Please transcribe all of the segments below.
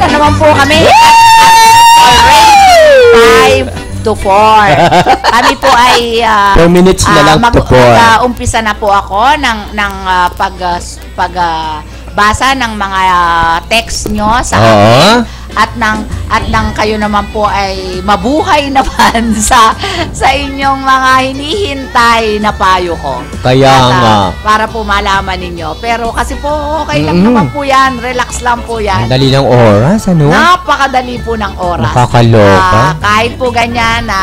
na naman po kami. 5 to 4. Kami po ay 4 minutes na lang to 4. Umpisa na po ako ng pagbasa ng mga text nyo sa akin. At nang kayo naman po ay mabuhay naman sa inyong mga hinihintay na payo ko. Kaya nga. Para po malaman ninyo. Pero kasi po okay lang naman po yan. Relax lang po yan. Ang dali ng oras, ano? Napakadali po ng oras. Nakakaloka. Kahit po ganyan na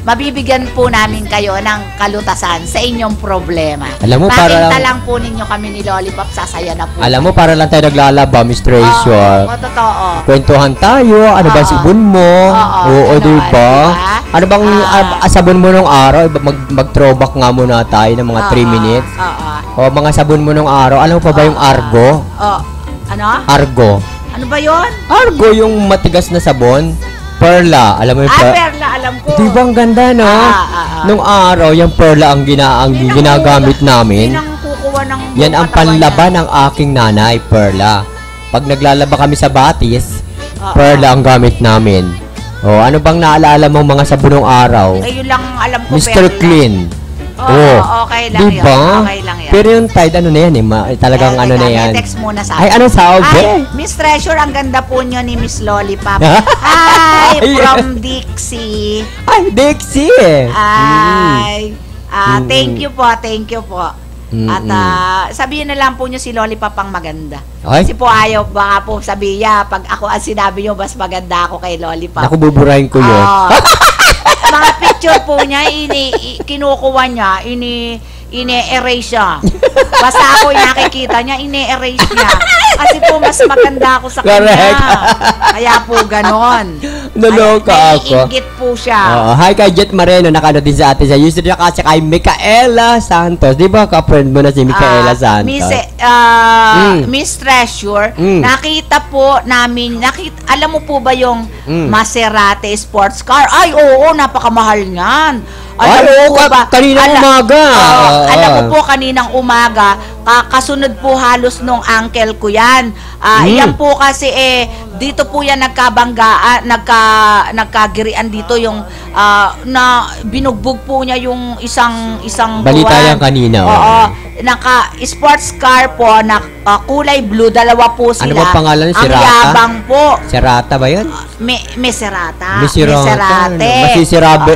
mabibigyan po namin kayo ng kalutasan sa inyong problema. Alam mo, para lang po ninyo kami ni Lollipop, sasaya na po. Alam mo, para lang tayo naglalaba, Miss Treasure. Totoo. Kwentuhan tayo. Ano ba sabon mo? Oo, diba? Ano bang sabon mo nung araw? Mag-throwback nga muna tayo ng mga 3 minutes. O, mga sabon mo nung araw. Alam mo pa ba yung Argo? Ano? Argo. Ano ba yun? Argo, yung matigas na sabon. Perla. Alam mo yung Perla, alam ko. Diba ang ganda, no? Nung araw, yung Perla ang ginagamit namin. Yan ang panlaba ng aking nanay, Perla. Pag naglalaba kami sa batis, Perla ang gamit namin. O, ano bang naalala mong mga sabon ng araw? Yun lang alam ko, Mr. Perla. Clean. Okay lang diba? yan. Okay lang yan. Pero yung Tide, ano na yan eh? Talagang ano na yan. Text muna sa ay, ano sabi? Miss Treasure, ang ganda po nyo ni Miss Lollipop. Hi, from Dixie. Ay, Dixie! Ay, thank you po, thank you po. At sabihin na lang po nyo si Lollipop ang maganda. Okay. Kasi po ayaw, baka po sabihin pag ako ang sinabi nyo, mas maganda ako kay Lollipop. Naku, buburahin ko yun. Mga picture po niya, kinukuha niya, ine-erase siya. Basta ako yung nakikita niya, ine-erase niya. Kasi po, mas maganda ako sa kanya. Kaya po, ganon. Naloka ako. Naiingit po siya. Hi kay Jet Moreno, nakano din sa atin sa YouTube. Kasi kay Micaela Santos. Di ba ka-friend mo na si Micaela Santos? Miss Treasure, nakita po namin, alam mo po ba yung Maserati sports car? Ay, oo, napakamahal niyan. Kaninang umaga. Alam mo po, kaninang umaga, kasunod po halos nung uncle ko yan. Yan po kasi dito po yan nagkabanggaan, nagkagirian dito yung na binugbog po niya yung isang balita yan kanina. Oo. Sports car po na kulay blue, dalawa po sila. Ano ba pangalan? Ang yabang po. Serata ba yun? Maserati.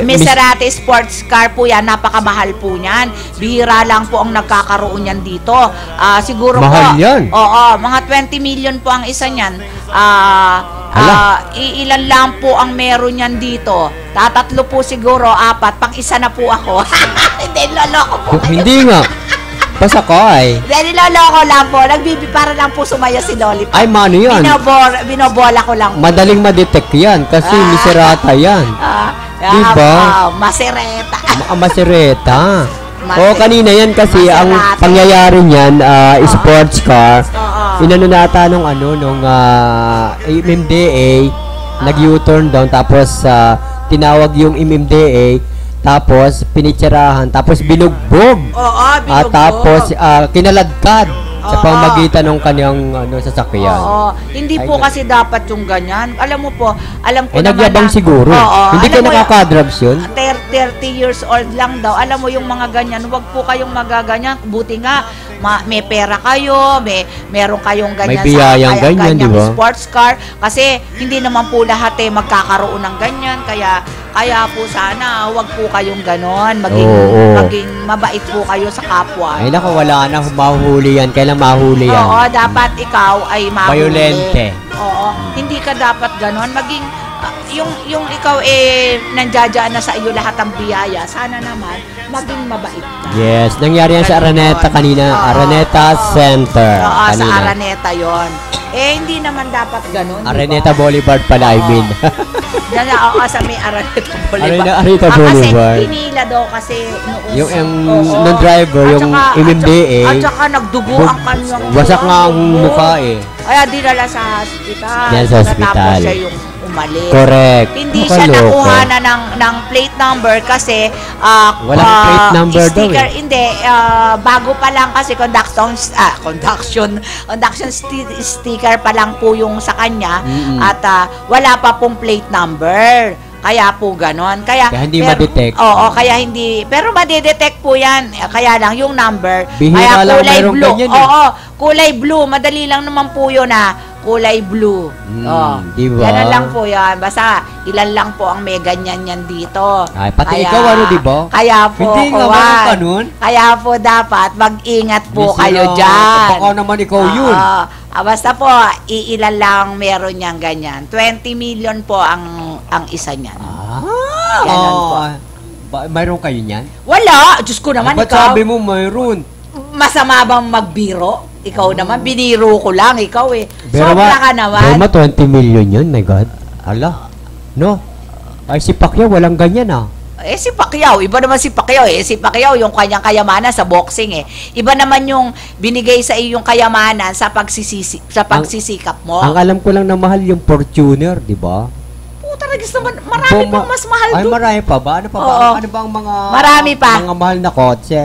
Maserati sports car po yan. Napakamahal po niyan. Bihira lang po ang nagkakaroon yan dito. Siguro mahal po. Yan. Oo, mga 20 million po ang isa niyan. Ilan lang po ang meron yan dito. Tatatlo po siguro, 4. Pag isa na po ako. Hindi, loloko po. Hindi nga. Pasakay. Hindi, loloko lang po. Para lang po sumaya si Lollipop. Ay, mano yan? Binobola ko lang po. Madaling ma-detect yan kasi Miserata yan. Diba? Masereta. Masereta. Kanina yan kasi ang pangyayari niyan, sports car. Inano nata nung MMDA, nag-U-turn down, tapos tinawag yung MMDA, tapos pinitsirahan, tapos binugbog. Binugbog. Tapos kinaladkad sa pamamagitan ng kanyang sasakyan. Hindi po kasi dapat yung ganyan. Alam mo po, alam ko naman nagyabang siguro. Hindi kayo nakaka-drugs yun? 30 years old lang daw. Alam mo yung mga ganyan, huwag po kayong magaganyan. Buti nga, may pera kayo, meron kayong ganyan. May biyayang ganyan, di ba? Sports car. Kasi hindi naman po lahat magkakaroon ng ganyan. Kaya po sana, huwag po kayong ganon. Maging mabait po kayo sa kapwa. Ay naku, wala na mahuli yan. Kailan mahuli yan? Oo, dapat ikaw ay mahuli. Violente. Oo, hindi ka dapat ganon. Maging, yung ikaw nandiyan na sa iyo lahat ng biyaya. Sana naman, maging mabait ka. Yes, nangyari yan sa Araneta kanina. Araneta Center. Oo, sa Araneta yon. Hindi naman dapat ganon. Araneta Boulevard pala, I mean. Yan na, sa may Araneta Boulevard. Araneta Boulevard. Kasi hinila daw kasi noong yung driver, yung MMDA. At saka nagdugo ang kanyang wasak nga ang mukha Kaya dinala sa hospital. Yan sa hospital. Natapos siya yung umalis. Correct. Hindi siya Nakaloko. nakuha na ng plate number kasi Walang plate number daw sticker, eh. hindi, bago pa lang kasi conduction sticker pa lang po yung sa kanya at wala pa pong plate number. Kaya po ganon. Kaya hindi ma-detect. Oo, kaya hindi. Pero ma-detect po yan. Kaya lang yung number. Bihira kaya lang kulay mayroong blue. ganyan eh. Oo, kulay blue. Madali lang naman po yun kulay blue. Diba? Ganun lang po yan. Basta ilan lang po ang may ganyan yan dito. Ay, pati Kaya, ikaw diba? Kaya po, Hindi nga kawan. ganun. Kaya po dapat mag-ingat po Bisira. kayo dyan. Baka naman ikaw yun. Basta po, iilan lang meron niyang ganyan. 20 million po ang isa niyan. Ganon po. Mayroon kayo niyan? Wala! Diyos ko naman, Ba't ikaw. sabi mo mayroon? Masama bang magbiro? Ikaw naman, biniro ko lang, ikaw eh. Pero Sobra ka naman. Pero 20 million yun, my God. Ala. No? Ay, si Pacquiao, walang ganyan Si Pacquiao, iba naman si Pacquiao eh. Si Pacquiao, yung kanyang kayamanan sa boxing eh. Iba naman yung binigay sa iyo yung kayamanan sa pagsisikap mo. Ang alam ko lang na mahal yung Fortuner, di ba? Puta, nagis naman, marami pang mas mahal Ay, doon. marami pa ba? Ano pa ba? Oo. Ano ba ang mga... Marami pa. Mga mahal na kotse?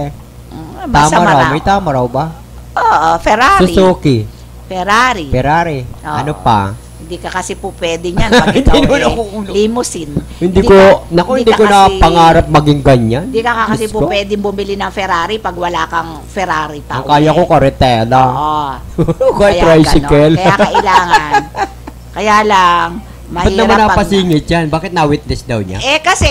Basta Tama raw. marami. May tama raw ba? Oo, Ferrari. Suzuki. Ferrari. Oo. Ano pa? Hindi ka kasi po pwede niyan pag ikaw Hindi naman eh, ako limousine. Hindi ko na pangarap maging ganyan. Hindi ka kasi Diyos po ko. pwede bumili ng Ferrari pag wala kang Ferrari pa. Ang kaya ko karetela. Oo. Kaya tricycle. Kaya kailangan. Kaya lang, Ba't mahirap naman napasingit yan? Bakit na-witness daw niya? kasi,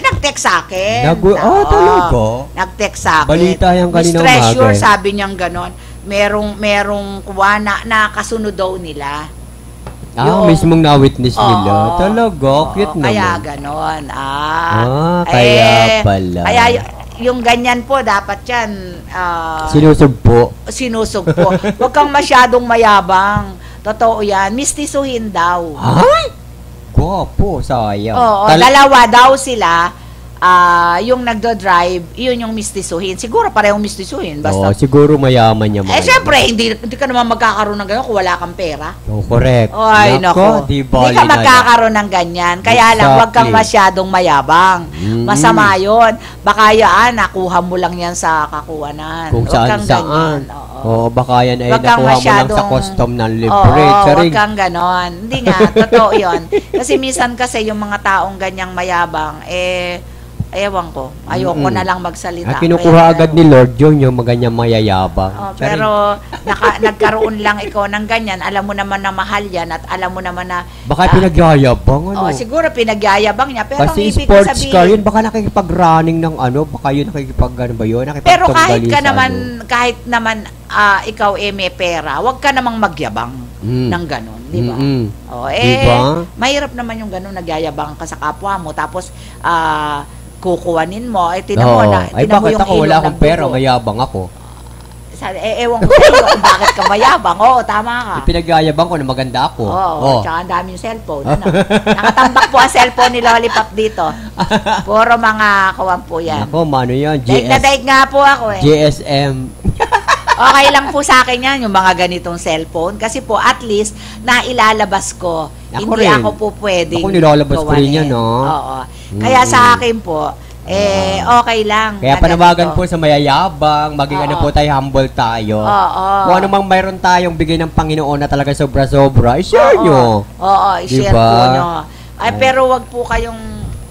nag-text sa akin. Talaga? Nag-text sa akin. Balita yan kanina Miss Treasure, umaga eh. sabi niyang ganon. Merong kuha na kasunod daw nila. Mismong na-witness nila. Oo. Talaga? Cute naman. Kaya ganon. Kaya pala. Kaya yung ganyan po, dapat yan, Sinusugpo. sinusugpo. Huwag kang masyadong mayabang. Totoo yan. Mistisuhin daw. Ay! Gwapo, sayang. Oo, dalawa daw sila. Yung nagdo-drive, yun yung mistisuhin. Siguro parehong mistisuhin. Basta, siguro mayaman niya mga syempre, hindi ka naman magkakaroon ng ganyan kung wala kang pera. Correct. Ay, nako. Di Hindi ka magkakaroon ng ganyan. Kaya lang, huwag kang masyadong mayabang. Masama yun. Baka yan, nakuha mo lang yan sa kakuwanan. Kung Huwag kang saan-saan. ganyan. Oo, baka yan ay Huwag kang nakuha mo lang sa masyadong- custom ng libre. Oo, Charing. huwag kang ganon. Hindi nga, totoo yun. Kasi minsan kasi yung mga taong ganyang mayabang, ewan ko, ayoko na lang magsalita. Kinukuha Kaya agad ni Lord John yung maganyang mayayabang. Charing. pero nagkaroon lang ikaw ng ganyan, alam mo naman na mahal yan at alam mo naman na Baka pinagyayabang, ano? siguro pinagyayabang niya, pero ang Kasi ibig sports sabihin, car yun, baka nakikipag-running ng baka yun ano ba yun? pero kahit Nakikipagtunggali ka sa naman, kahit naman ikaw may pera, wag ka namang magyabang ng ganon, di ba? Diba? Mahirap naman yung ganon, nagyayabang ka sa kapwa mo, tapos kukuwanin mo, tinan mo na, Ay, tinan mo bakit yung ako wala ilong akong ng pera, dugo. mayabang ako. Ewan ko sa'yo kung bakit ka mayabang. Oo, tama ka. Ipinagyayabang ko na maganda ako. Oo, tsaka ang daming cellphone. Ano? Nakatambak po ang cellphone ni Lollipop dito. Puro mga kawan po yan. Ako, mano yan? Daig na daig nga po ako eh. GSM. Okay lang po sa akin yan, yung mga ganitong cellphone. Kasi po, at least, nailalabas ko. Ako Hindi rin. ako po pwedeng Ako nilalabas ko rin yan, gawain. no? Oo. Kaya sa akin po, okay lang. Kaya na panawagan ganito. po sa mayayabang, maging ano po tayo, humble tayo. Oo. Kung ano mang mayroon tayong bigay ng Panginoon na talaga sobra-sobra, i-share nyo. Oo, i-share Diba? po nyo. Ay, pero wag po kayong,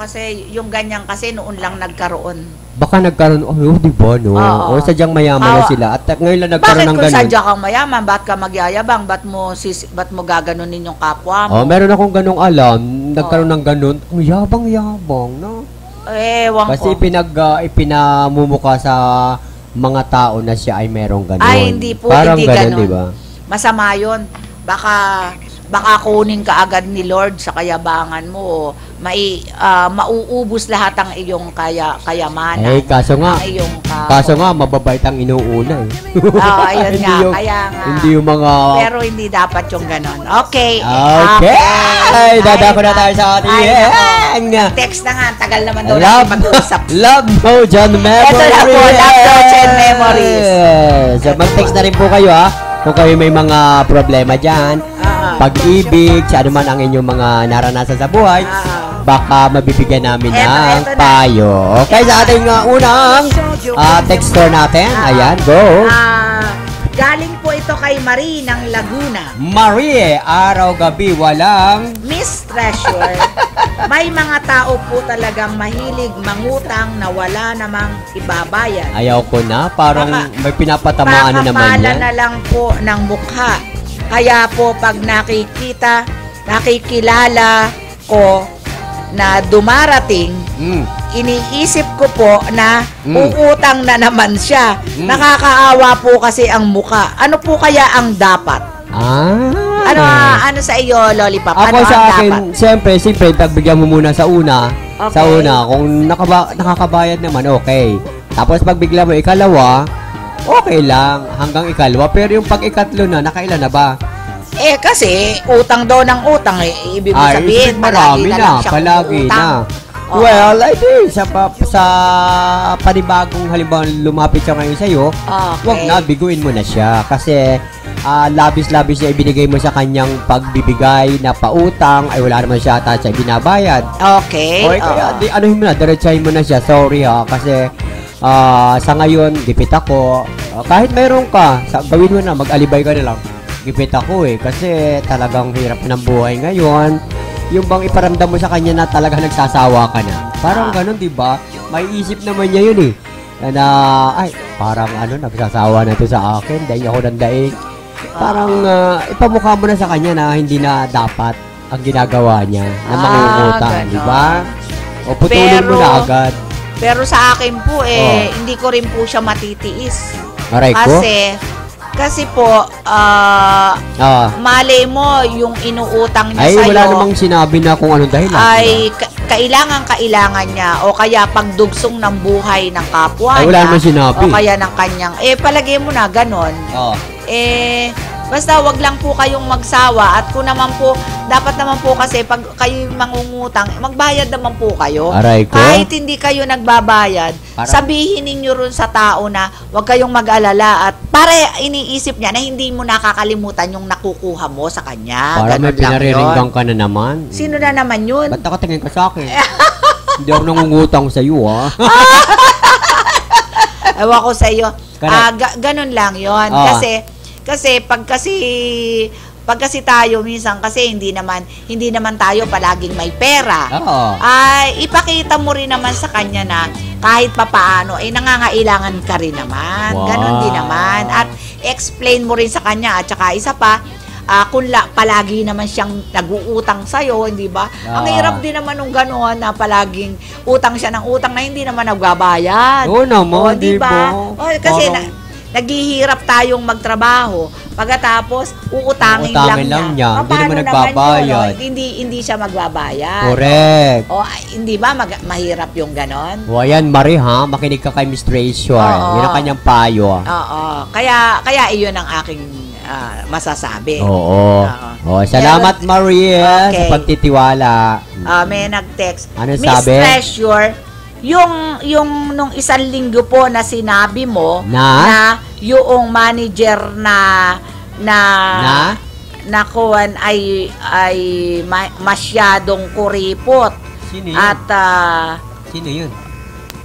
kasi yung ganyan kasi noon lang nagkaroon. Baka nagkaroon, di ba, no? Oo. O sadyang mayaman na sila. At ngayon lang nagkaroon Bakit ng kung ganun. sadya kang mayaman, ba't ka magyayabang? Ba't mo gaganunin yung kapwa mo? Oh, meron akong ganung alam, nagkaroon ng ganun, ang yabang-yabang, no? Ewan Kasi ko. ipinamumuka sa mga tao na siya ay merong ganun. Ay, hindi po, Parang hindi ganun, ganun. di ba? Masama yun. Baka kunin ka agad ni Lord sa kayabangan mo. Mauubos lahat ang iyong kayamanan. Kaso nga, Ang iyong mababait ang inuuna eh. ayun Hindi nga. yung- Kaya nga. Hindi yung mga... Pero hindi dapat yung ganon. Okay. Okay! Dadako na tayo sa ating Text na nga. Tagal naman daw Love, natin mag-usap. Love Mojo Memories! Ito na po, Love Mojo Memories. So, mag-text na rin po kayo ha. Kung kayo may mga problema dyan. pag-ibig, sa anuman ang inyong mga naranasan sa buhay, baka mabibigyan namin ng Eto na. payo. Okay, sa ating unang texter natin. Ayan, go. Galing po ito kay Marie ng Laguna. Marie, araw-gabi, walang... Miss Treasure, may mga tao po talagang mahilig mangutang na wala namang ibabayad. Ayaw ko na, parang Baka- may pinapatamaan na naman Pakapala yan. na lang po ng mukha. Kaya po pag nakikilala ko na dumarating, iniisip ko po na uutang na naman siya. Nakakaawa po kasi ang mukha. Ano po kaya ang dapat? Ano sa iyo, Lollipop? Ako Ano sa ang akin, dapat? siyempre, pagbigyan mo muna sa una. Okay. Sa una, kung nakakabayad naman, okay. Tapos pag bigla mo ikalawa, okay lang, hanggang ikalawa. Pero yung pag ikatlo na, nakailan na ba? Kasi utang daw ng utang. Ibig mo sabihin, marami palagi na lang siya palagi utang. na. Well, I think sa panibagong halimbawa lumapit siya ngayon sa'yo, wag na, biguin mo na siya. Kasi labis-labis na ibinigay mo sa kanyang pagbibigay na pautang, ay wala naman siya ata siya binabayad. Okay. Kaya anuhin mo na, diretsahin mo na siya. Sorry kasi sa ngayon, gipit ako. Kahit mayroon ka, gawin mo na, mag-alibay ka na lang. Gipit ako kasi talagang hirap ng buhay ngayon. Yung bang iparamdam mo sa kanya na talaga nagsasawa ka na. Parang ganun, di ba? May isip naman niya yun ay, parang nagsasawa na to sa akin, dahil ako nandaig. Parang ipamukha mo na sa kanya na hindi na dapat ang ginagawa niya na mangungutang, di ba? O putulin mo na agad. Pero sa akin po, hindi ko rin po siya matitiis. Aray ko? Kasi po, malay mo, yung inuutang niya ay, sa'yo, wala namang sinabi na kung anong dahilan. ay kailangan niya, o kaya pagdugsong ng buhay ng kapwa ay, wala niya, namang sinabi. o kaya ng kanyang, palagay mo na, ganon. Basta wag lang po kayong magsawa, at kung naman po, dapat naman po kasi pag kayo mangungutang, magbayad naman po kayo. Aray ko? Kahit hindi kayo nagbabayad, sabihin ninyo rin sa tao na wag kayong mag-alala, at para iniisip niya na hindi mo nakakalimutan yung nakukuha mo sa kanya. Para may Ganon lang pinariringgang yun. ka na naman. Sino na naman yun? Ba't nakatingin ka sa akin? Hindi ako nangungutang sa iyo, Ewan ko sa iyo. Ganon lang yun. Kasi pag kasi tayo minsan kasi hindi naman tayo palaging may pera. Ay ipakita mo rin naman sa kanya na kahit papaano nangangailangan ka rin naman. Wow. Ganon din naman. At explain mo rin sa kanya, at saka isa pa, kung palagi naman siyang nag-uutang sa'yo, hindi ba? Ang hirap din naman nung gano'n na palaging utang siya ng utang na hindi naman nagbabayad. Oo naman, di ba? Kasi parang naghihirap tayong magtrabaho, pagkatapos uutangin lang niya. Hindi naman nagbabayad. Hindi siya magbabayad. Correct. Hindi ba mahirap yung ganon? Ayan, Marie, makinig ka kay Miss Treasure. Yun ang kanyang payo. Kaya iyon ang aking masasabi. Salamat, Marie, sa pagtitiwala. May nag-text. Ano Miss sabi? Treasure, yung nung isang linggo po na sinabi mo na yung manager na kuwan ay masyadong kuripot. Sino yun? At sino yun?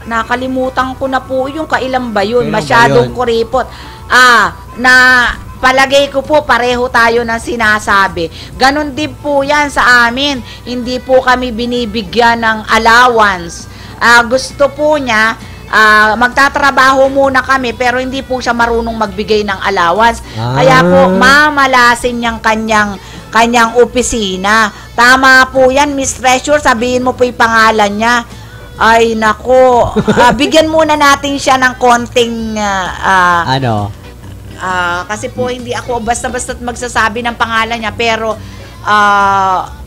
nakalimutan ko na po yung kailan ba yun, Kailan ba masyadong yun? kuripot. Na palagay ko po pareho tayo ng sinasabi. Ganon din po yan sa amin. Hindi po kami binibigyan ng allowance. Gusto po niya, magtatrabaho muna kami pero hindi po siya marunong magbigay ng allowance. Kaya po mamalasin niyang kanyang opisina. Tama po yan, Miss Treasure. Sabihin mo po yung pangalan niya. Ay, nako. Bigyan muna natin siya ng konting kasi po hindi ako basta-basta magsasabi ng pangalan niya, pero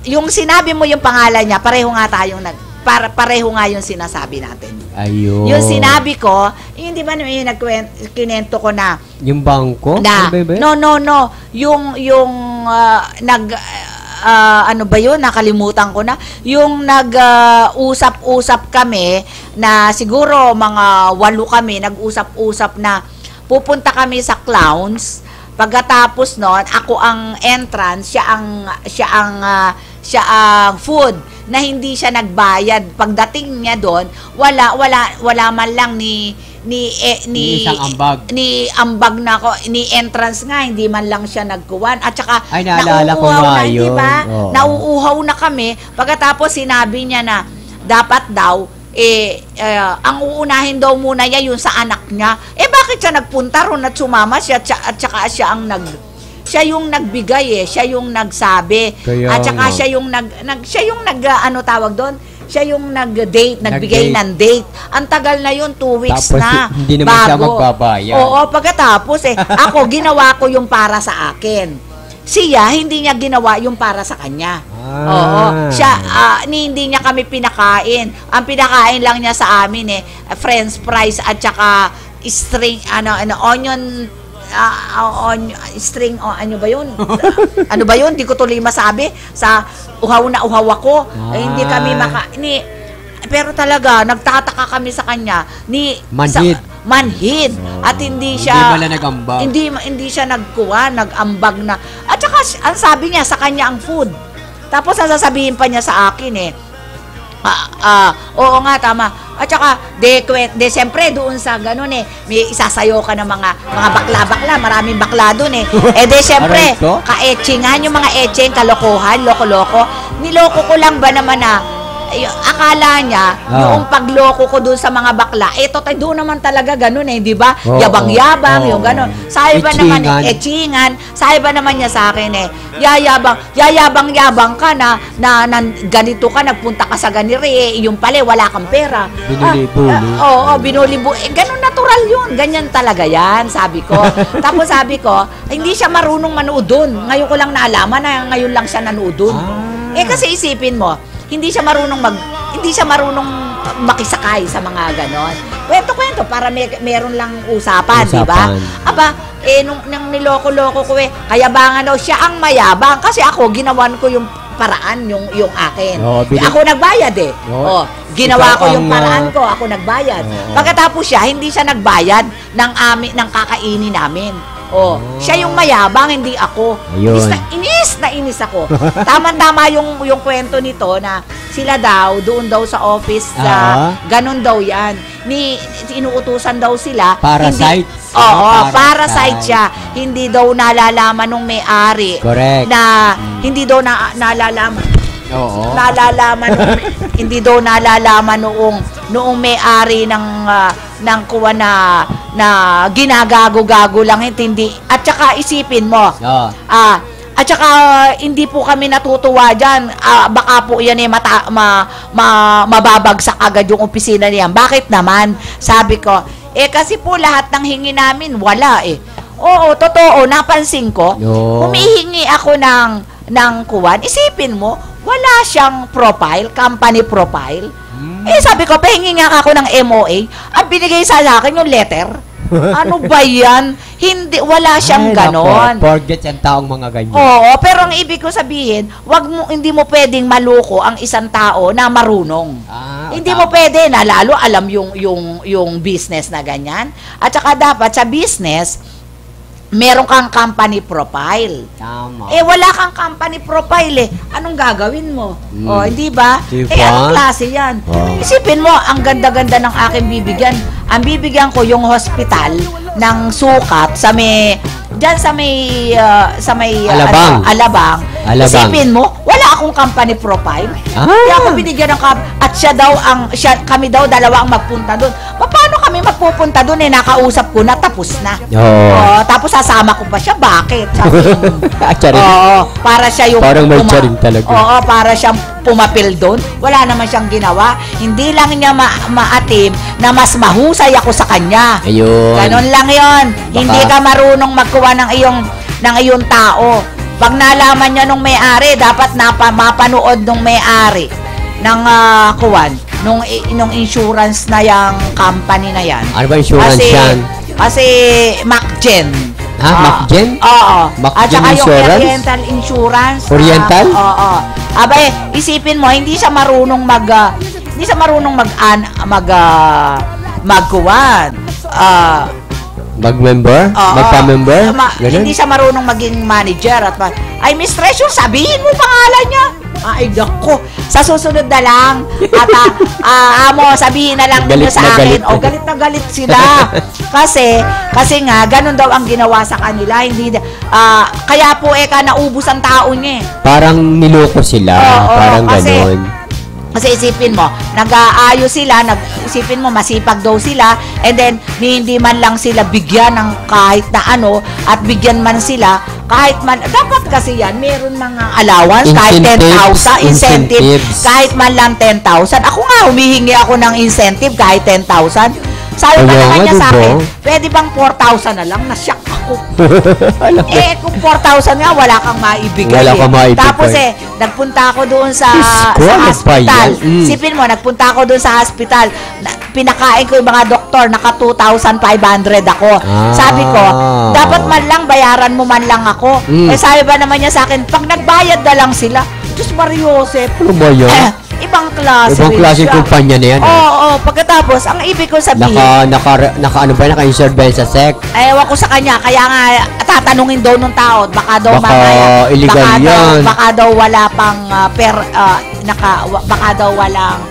yung sinabi mo yung pangalan niya, pareho nga yung sinasabi natin. Ayun. Yung sinabi ko, hindi ba yung kinento ko na yung bangko? Na, no. Yung ano ba yun? Nakalimutan ko na. Yung nag-usap-usap kami na siguro mga 8 kami, nag-usap-usap na pupunta kami sa Clowns Pagkatapos noon, ako ang entrance, siya ang food na hindi siya nagbayad. Pagdating niya doon, wala man lang ni isang ambag. Ni ambag na ako, ni entrance nga, hindi man lang siya nagkuwan. At saka, ay, naalala ko nga yun. Diba? Nauuhaw na kami. Pagkatapos, sinabi niya na, dapat daw, ang uunahin daw muna niya yung sa anak niya. Bakit siya nagpunta ron at sumama siya at saka siya yung nagbigay siya yung nagsabi. Kaya at saka siya yung ano tawag doon? Siya yung nag-date, nagbigay ng date. Ang tagal na yun, 2 weeks tapos, na. Hindi naman siya magbabayad. Oo, pagkatapos ako, ginawa ko yung para sa akin. Siya, hindi niya ginawa yung para sa kanya. Oo. Siya, hindi niya kami pinakain. Ang pinakain lang niya sa amin french fries at saka string, onion, string, ano ba yun? Ano ba yun? Di ko tuloy masabi. Sa uhaw na uhaw ako. Hindi kami pero talaga, nagtataka kami sa kanya. Manhid. At hindi siya... Hindi pala nag-ambag. Hindi siya nagkuha, nag-ambag na. At saka, ang sabi niya, sa kanya ang food. Tapos, sasabihin pa niya sa akin oo nga, tama. At saka, siyempre, doon sa ganun may isasayo ka ng mga bakla-bakla, maraming bakla doon siyempre, ka-etchingan, yung mga etching, kalokohan, loko-loko. Niloko ko lang ba naman akala niya, yung pagloko ko doon sa mga bakla, doon naman talaga ganun di ba? Yabang-yabang, yung ganun. Sabi ba naman, etchingan, sabi ba naman niya sa akin yayabang-yabang ka na ganito ka, nagpunta ka sa ganire, yung pala, wala kang pera. Binuli-buli. Binuli-buli. Ganun natural yun. Ganyan talaga yan, sabi ko. Tapos sabi ko, hindi siya marunong manood doon. Ngayon ko lang naalaman na ngayon lang siya nanood doon. Kasi isipin mo, hindi siya marunong makisakay sa mga ganon. Kwento-kwento para meron lang usapan, di ba? Aba, nung niloko-loko ko kayabangan daw siya ang mayabang kasi ako ginawan ko yung paraan yung akin. Ako nagbayad ginawa ko yung paraan ko, ako nagbayad. Pagkatapos hindi siya nagbayad ng kakainin namin. Siya yung mayabang, hindi ako. Inis na inis ako. Tama-tama yung kwento nito na sila daw, doon daw sa office, ganun daw yan. Inuutusan daw sila. Parasite. Parasite siya. Hindi daw nalalaman nung may-ari. Correct. Na, hindi daw nalalaman. Hindi daw nalalaman noong may-ari ng kuwa na ginagago-gago lang, hindi. At saka isipin mo, at saka hindi po kami natutuwa dyan. Baka po yan mababagsak agad yung opisina niyan. Bakit naman? Sabi ko, kasi po lahat ng hingi namin, wala Oo, totoo, napansin ko. Humihingi ako ng kuwan. Isipin mo, wala siyang profile, company profile. Sabi ko, pahingi nga ako ng MOA. Ang binigay sa akin yung letter. Ano ba yan? Wala siyang ganon. Forget yung taong mga ganyan. Oo, pero ang ibig ko sabihin, hindi mo pwedeng maluko ang isang tao na marunong. Hindi mo pwede na lalo alam yung business na ganyan. At saka dapat sa business, meron kang company profile. Tama. Wala kang company profile Anong gagawin mo? Hindi ba? Anong klase yan? Isipin mo, ang ganda-ganda ng aking bibigyan. Ang bibigyan ko yung hospital ng sukat sa may Alabang. Alabang. Isipin mo, wala akong company profile. Kaya ako binigyan ng at kami daw dalawa ang magpunta doon. Paano kami magpupunta doon nakausap ko na, tapos na. Tapos sasama ko pa siya. Bakit? Para siya yung parang may charing talaga. Para siyang pumapil doon. Wala naman siyang ginawa. Hindi lang niya maatim na mas mahusay ako sa kanya. Ayun. Ganon lang yon. Hindi ka marunong magkuha ng iyong tao. Pag nalaman niya nung may-ari, dapat mapanood nung may-ari ng kuwan, nung insurance na yung company na yan. Ano ba insurance yan? Kasi MacGen. MacGen? Oo. At saka yung Insurance? Oriental Insurance. Oriental? Oo. Isipin mo, hindi siya marunong magkuwan. Mag-member? Oo. Magpa-member? Ganun? Hindi siya marunong maging manager. Ay, Miss Treasure, sabihin mo pangalan niya. Ay, nako. Sa susunod na lang. At amo, sabihin na lang Galit ninyo sa na akin. galit. O, galit na galit sila. kasi nga, ganun daw ang ginawa sa kanila. Hindi, kaya po, naubos ang tao niya eh. Parang niloko sila. Oo, parang kasi- ganon. Kasi isipin mo, nag-aayos sila, isipin mo, masipag daw sila, and then, hindi man lang sila bigyan ng kahit na ano, at bigyan man sila, kahit man, dapat kasi yan, meron mga allowance, kahit 10,000, incentive, Incentives. kahit man lang 10,000. Ako nga, humihingi ako ng incentive, kahit 10,000. Sabi pa Kaya naman nga, niya sa diba? akin, pwede bang 4,000 na lang? Nasyak ako. Alam ko. Kung 4,000 nga, wala kang maibigay. Wala kang maibigay. Tapos nagpunta ako doon sa Diyos ko, sa ano pa hospital. yan? Mm. Sipin mo, nagpunta ako doon sa hospital. Pinakain ko yung mga doktor, naka 2,500 ako. Sabi ko, dapat man lang, bayaran mo man lang ako. Sabi ba naman niya sa akin, pag nagbayad na lang sila, Diyos Mario Joseph. Ano ba yun? Ibang klase Ibang rin klaseng siya. kumpanya na yan. Oo, pagkatapos, ang ibig ko sabihin, Naka-insured ba yan sa SEC? ewan ko sa kanya, kaya nga tatanungin daw nung tao, baka daw Baka mamaya, illegal yan. baka daw wala pang baka daw walang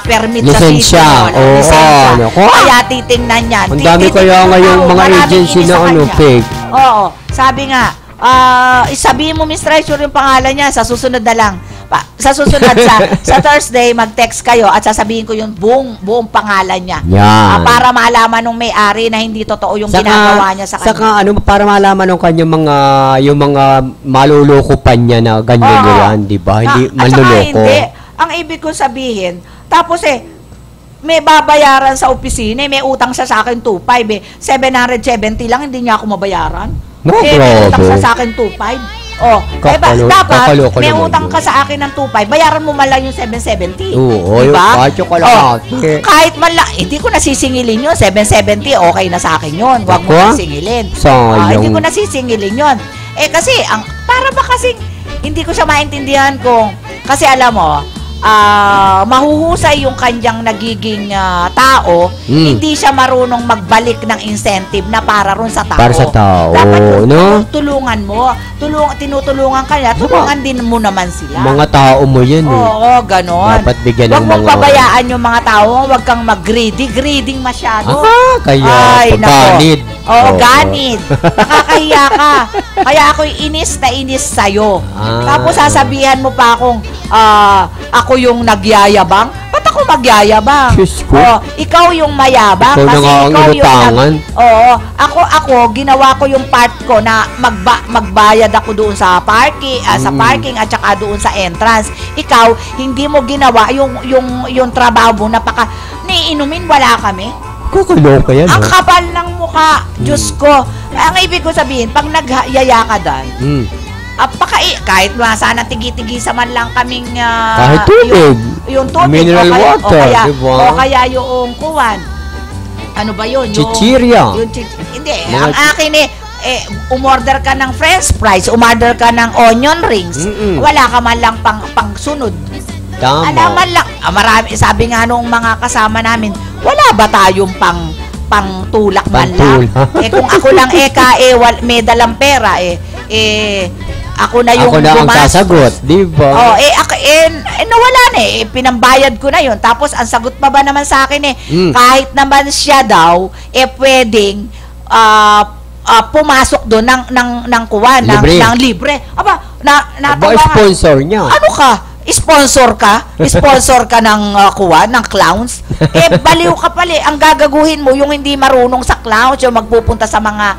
permit sa Lisensya. sitio, walang Oo, lisensya. nako. Kaya titingnan yan. Ang dami kaya ngayong mga agency na fake. Oo, sabi nga, sabihin mo Miss Treasure yung pangalan niya, sa susunod na lang. Sa susunod sa Thursday, mag-text kayo at sasabihin ko yung buong pangalan niya. Yan. Para malaman nung may-ari na hindi totoo yung ginagawa niya sa kanya. Saka para malaman ng kanyang yung mga maluloko pa niya na ganyan Oo. yan, di ba? Hindi At saka manluloko. hindi. Ang ibig ko sabihin, tapos may babayaran sa opisina, may utang siya sa akin 2,500 770 lang, hindi niya ako mabayaran. No, may grabe. utang siya sa akin 2,500. Oh, dapat kakaloko may naman utang yun. ka sa akin ng 2,500, bayaran mo man lang yung 770. Oo, diba? kahit yung kalahati. Kahit man lang, hindi ko nasisingilin yun, 770, okay na sa akin yun. Huwag mo Ako? nasisingilin. Sayang. Hindi ko nasisingilin yun. Kasi, para ba kasing, hindi ko siya maintindihan kung, kasi alam mo, mahuhusay yung kanyang nagiging tao, hindi siya marunong magbalik ng incentive na para ron sa tao. Para sa tao, Dapat no? tulungan mo. Tinutulungan ka niya, tulungan din mo naman sila. Mga tao mo yun eh. Oo, ganon. Dapat bigyan Huwag ng mong mga... pabayaan yung mga tao, huwag kang mag-greedy masyado. Kaya Ay, nako. pagganid. Oo, ganid. Nakakahiya ka. Kaya ako'y inis na inis sa'yo. Tapos sasabihan mo pa akong, ako yung nagyayabang. Ba't ako magyayabang? Diyos ko. Ikaw yung mayabang. Ikaw na kasi nga ang ikaw yung inutangan. Oo. Ako, ginawa ko yung part ko na magbayad ako doon sa parking, sa parking at saka doon sa entrance. Ikaw, hindi mo ginawa yung trabaho mo, niinumin, wala kami. Kakaloka yan. Ang kapal ng mukha, Diyos ko. Ang ibig ko sabihin, pag nagyaya ka dan, kahit sana tigi-tigisa man lang kaming kahit tubig. yung tubig Mineral water, diba? O kaya yung kuwan. Ano ba yun? Chichirya. Hindi, ang akin umorder ka ng french fries, umorder ka ng onion rings, wala ka man lang pangsunod. Tama. Alaman lang, marami, sabi nga nung mga kasama namin, wala ba tayong pangtulak man lang? Kung ako lang may dalang pera, ako na yung ako na ang sasagot, di ba? nawala na pinambayad ko na yun. Tapos, ang sagot pa ba naman sa akin kahit naman siya daw, pwedeng pumasok doon ng kuwan, ng libre. Aba, natawa nga. Sponsor niya. Ano ka? Sponsor ka ng kuwan, ng clowns. Baliw ka pala. Ang gagaguhin mo yung hindi marunong sa clowns, yung magpupunta sa mga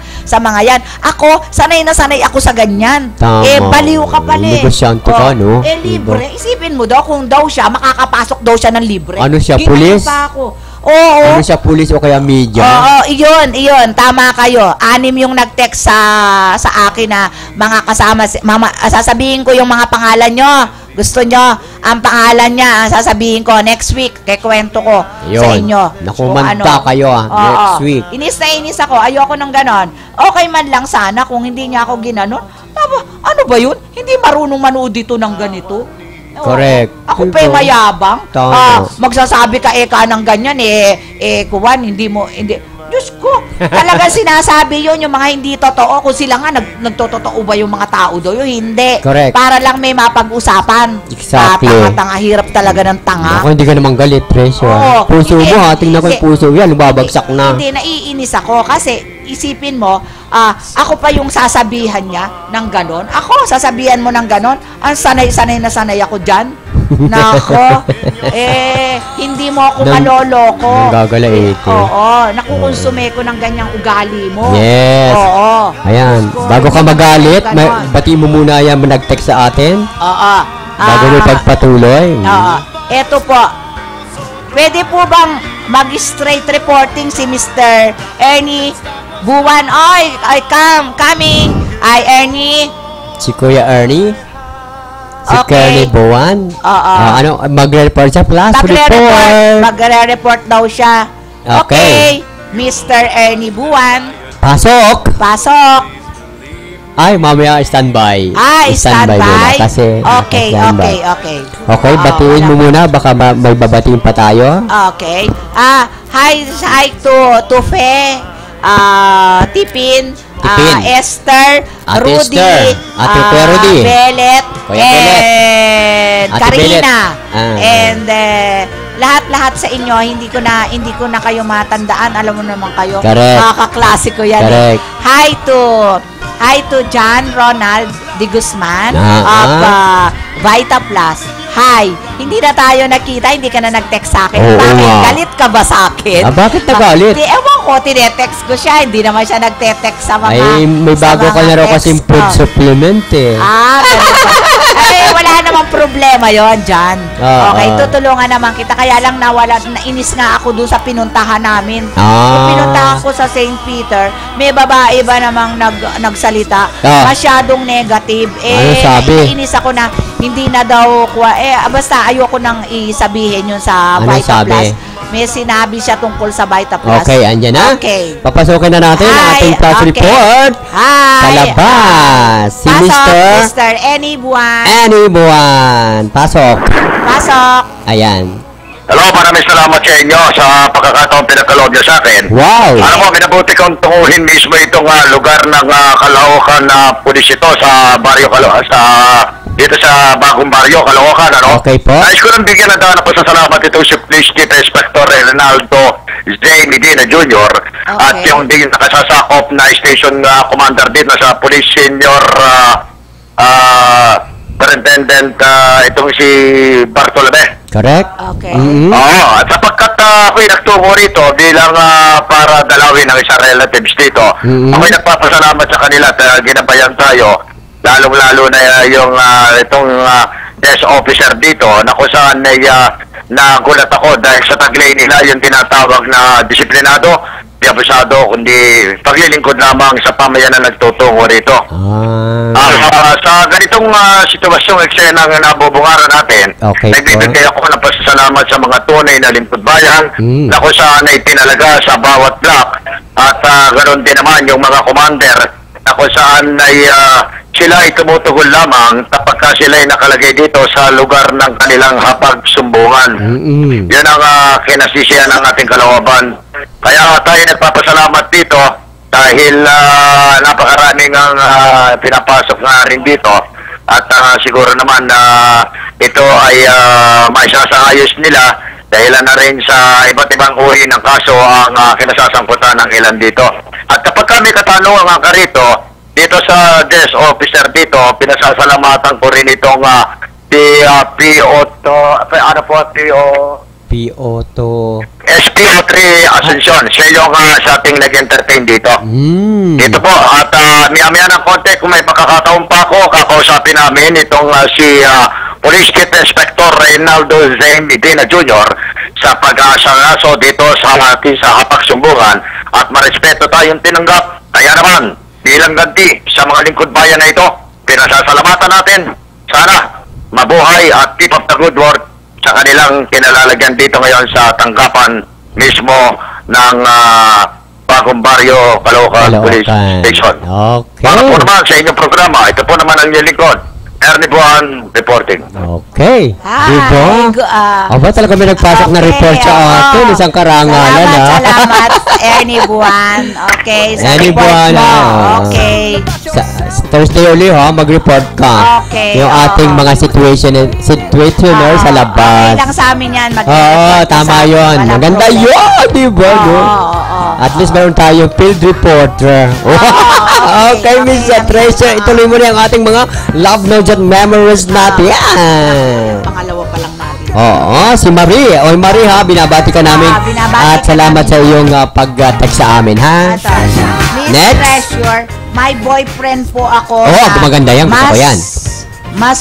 yan. Ako, sanay na sanay ako sa ganyan. Tama. Baliw ka pala. Negosyante ka, no? Libre. Isipin mo daw, kung daw siya, makakapasok daw siya ng libre. Ano siya, Ginawa pulis? pa ako. Oo. Ano siya, pulis o kaya media? Oo, iyon. Tama kayo. 6 yung nag-text sa akin na mga kasama. Sasabihin ko yung mga pangalan nyo. Gusto nyo, ang pangalan niya, sasabihin ko next week, kikwento ko sa inyo. Nakumanta kayo next week. Inis na inis ako, ayoko ng ganon. Okay man lang sana kung hindi niya ako ginanon. Ano ba yun? Hindi marunong manood dito ng ganito. Correct. Ako pa mayabang. Tama. Magsasabi ka ng ganyan, kuwan, hindi. Diyos ko, talagang sinasabi yun, yung mga hindi totoo. Kung sila nga, nagtotoo ba yung mga tao doon? Yung hindi. Correct. Para lang may mapag-usapan. Exactly. Tanga-tanga, hirap talaga ng tanga. Ako, hindi ka naman galit, Presyo. Oo. Puso Hindi, mo, tingnan ko yung puso yan, lumabagsak na. Hindi, naiinis ako kasi isipin mo, ako pa yung sasabihan niya ng ganon. Ako, sasabihan mo ng ganon. Ang sanay-sanay na sanay ako dyan. Nako, hindi mo ako maloloko. Gagalaiti. Oo, nakukonsume ko ng ganyang ugali mo. Yes. Oo. Ayan, Diyos ko, bago ka hindi magalit, ako ganon. bati mo muna yan nag-text sa atin. Oo. Bago mo pagpatuloy. Oo. Eto po, pwede po bang mag-straight reporting si Mr. Ernie Buwan? Oy, coming. Ay, Ernie. Si Kuya Ernie. Si Okay. Kernie Buwan. Oo. Magre-report siya. Plus report. Magre-report daw siya. Okay. Mr. Ernie Buwan. Pasok. Pasok. Ay, mamaya standby. Standby. muna kasi Okay, standby. okay. Okay, Oo, batiin mo wala. muna. Baka may babatiin pa tayo. Okay. Hi to Fe, Tipin, Tipin. Esther, Ate Rudy, Esther, Ate Kuya Rudy, Belet, Kuya Belet, and Ate Karina. Belet. And lahat-lahat sa inyo, hindi ko na kayo matandaan. Alam mo naman kayo, Correct. mga kaklase ko yan. Correct. Hi to John Ronald de Guzman of Vita Plus. Hi, hindi na tayo nakita, hindi ka na nag-text sa akin. Oo Bakit? nga. Galit ka ba sa akin? Bakit nagalit? Ewan ko, tinetext ko siya. Hindi naman siya nagte-text sa mga Ay, may bago sa ka mga na raw text kasing ko. food supplement eh. Ganun ba? Wala namang problema yon Jan. Okay, tutulungan naman kita. Kaya lang nainis nga ako doon sa pinuntahan namin. Kung pinuntahan ko sa St. Peter, may babae ba namang nagsalita? Masyadong negative. Ano sabi? Nainis ako na hindi na daw basta ayoko nang isabihin yun sa Ano Vita sabi? Plus. May sinabi siya tungkol sa Vita Plus. Okay, andyan na. Okay. Papasokin na natin ang ating plus report. Hi. Sa labas. Si Pasok, Mr. Ernie Buwan. Annie Buwan. Pasok. Pasok. Ayan. Hello, maraming salamat sa inyo sa pagkakataong pinagkaloob niyo sa akin. Wow. Alam mo, minabuti kong tunguhin mismo itong lugar ng Caloocan na pulis ito sa baryo dito sa bagong baryo, Caloocan, ano? Okay po. Nais ko nang bigyan ng daan po sa salamat itong si Police Chief Inspector Renaldo J. Medina Jr. At yung din nakasasakop na station commander dito sa Police Senior Superintendent itong si Bartolome. Correct? Okay. Oo, at sapagkat ako'y nagtungo rito bilang para dalawin ang isang relatives dito, ako'y nagpapasalamat sa kanila at ginabayan tayo, lalong-lalo na yung itong desk officer dito na kung saan ay nagulat ako dahil sa taglay nila yung tinatawag na disiplinado, di abusado, kundi paglilingkod lamang sa pamayan na nagtutungo rito. Sa ganitong sitwasyong eksena na nabubungaran natin, Okay, nagbibigay ako ng pasasalamat sa mga tunay na lingkod bayan na kung saan ay tinalaga sa bawat block at ganoon din naman yung mga commander na kung saan ay sila ay tumutugol lamang kapag sila ay nakalagay dito sa lugar ng kanilang hapagsumbungan. Yan ang kinasisiyan ng ating kalooban. Kaya tayo nagpapasalamat dito dahil napakaraming ang pinapasok na rin dito at siguro naman na ito ay maisasayos nila dahil na rin sa iba't ibang uri ng kaso ang kinasasangkutan ng ilan dito. At kapag kami katanungan ka rito, dito sa desk officer dito, pinasasalamatan ko rin itong SPO3 Asuncion. Siya yung sa ating nag-entertain dito. Dito po. At maya-maya ng konti, kung may pagkakataon pa ako, kakausapin namin itong si Police Chief Inspector Reynaldo J. Medina Jr. sa pag-asangaso dito sa ating sa hapagsumbungan at marespeto tayong tinanggap. Kaya naman, bilang ganti sa mga lingkod bayan na ito, pinasasalamatan natin. Sana mabuhay at keep up the good work sa kanilang kinalalagyan dito ngayon sa tanggapan mismo ng Bagong Baryo, Caloocan Police Station. Okay. Para po naman sa inyong programa, ito po naman ang inyong lingkod, Ernie Buwan reporting. Okay. Hi. Diba? Aba, talaga may nagpasok na report sa atin. Isang karangalan, Salamat, Ernie Buwan. Okay, sa Ernie report Buwan, mo. Okay. Sa Thursday uli, mag-report ka. Okay, Yung ating mga situationer sa labas. Okay lang sa amin yan. Oo, tama yun. Maganda yun, diba? No? At least meron tayong field reporter. Okay, Miss Treasure, ituloy mo rin ang ating mga love notes at memories natin. Pangalawa pa lang natin. Oo, si Marie. Oy, Marie ha, binabati ka namin. Binabati At ka salamat namin. sa iyong pag-text sa amin, ha? Miss Next. Treasure, my boyfriend po ako. Oo, maganda yan. Gusto ko yan. Mas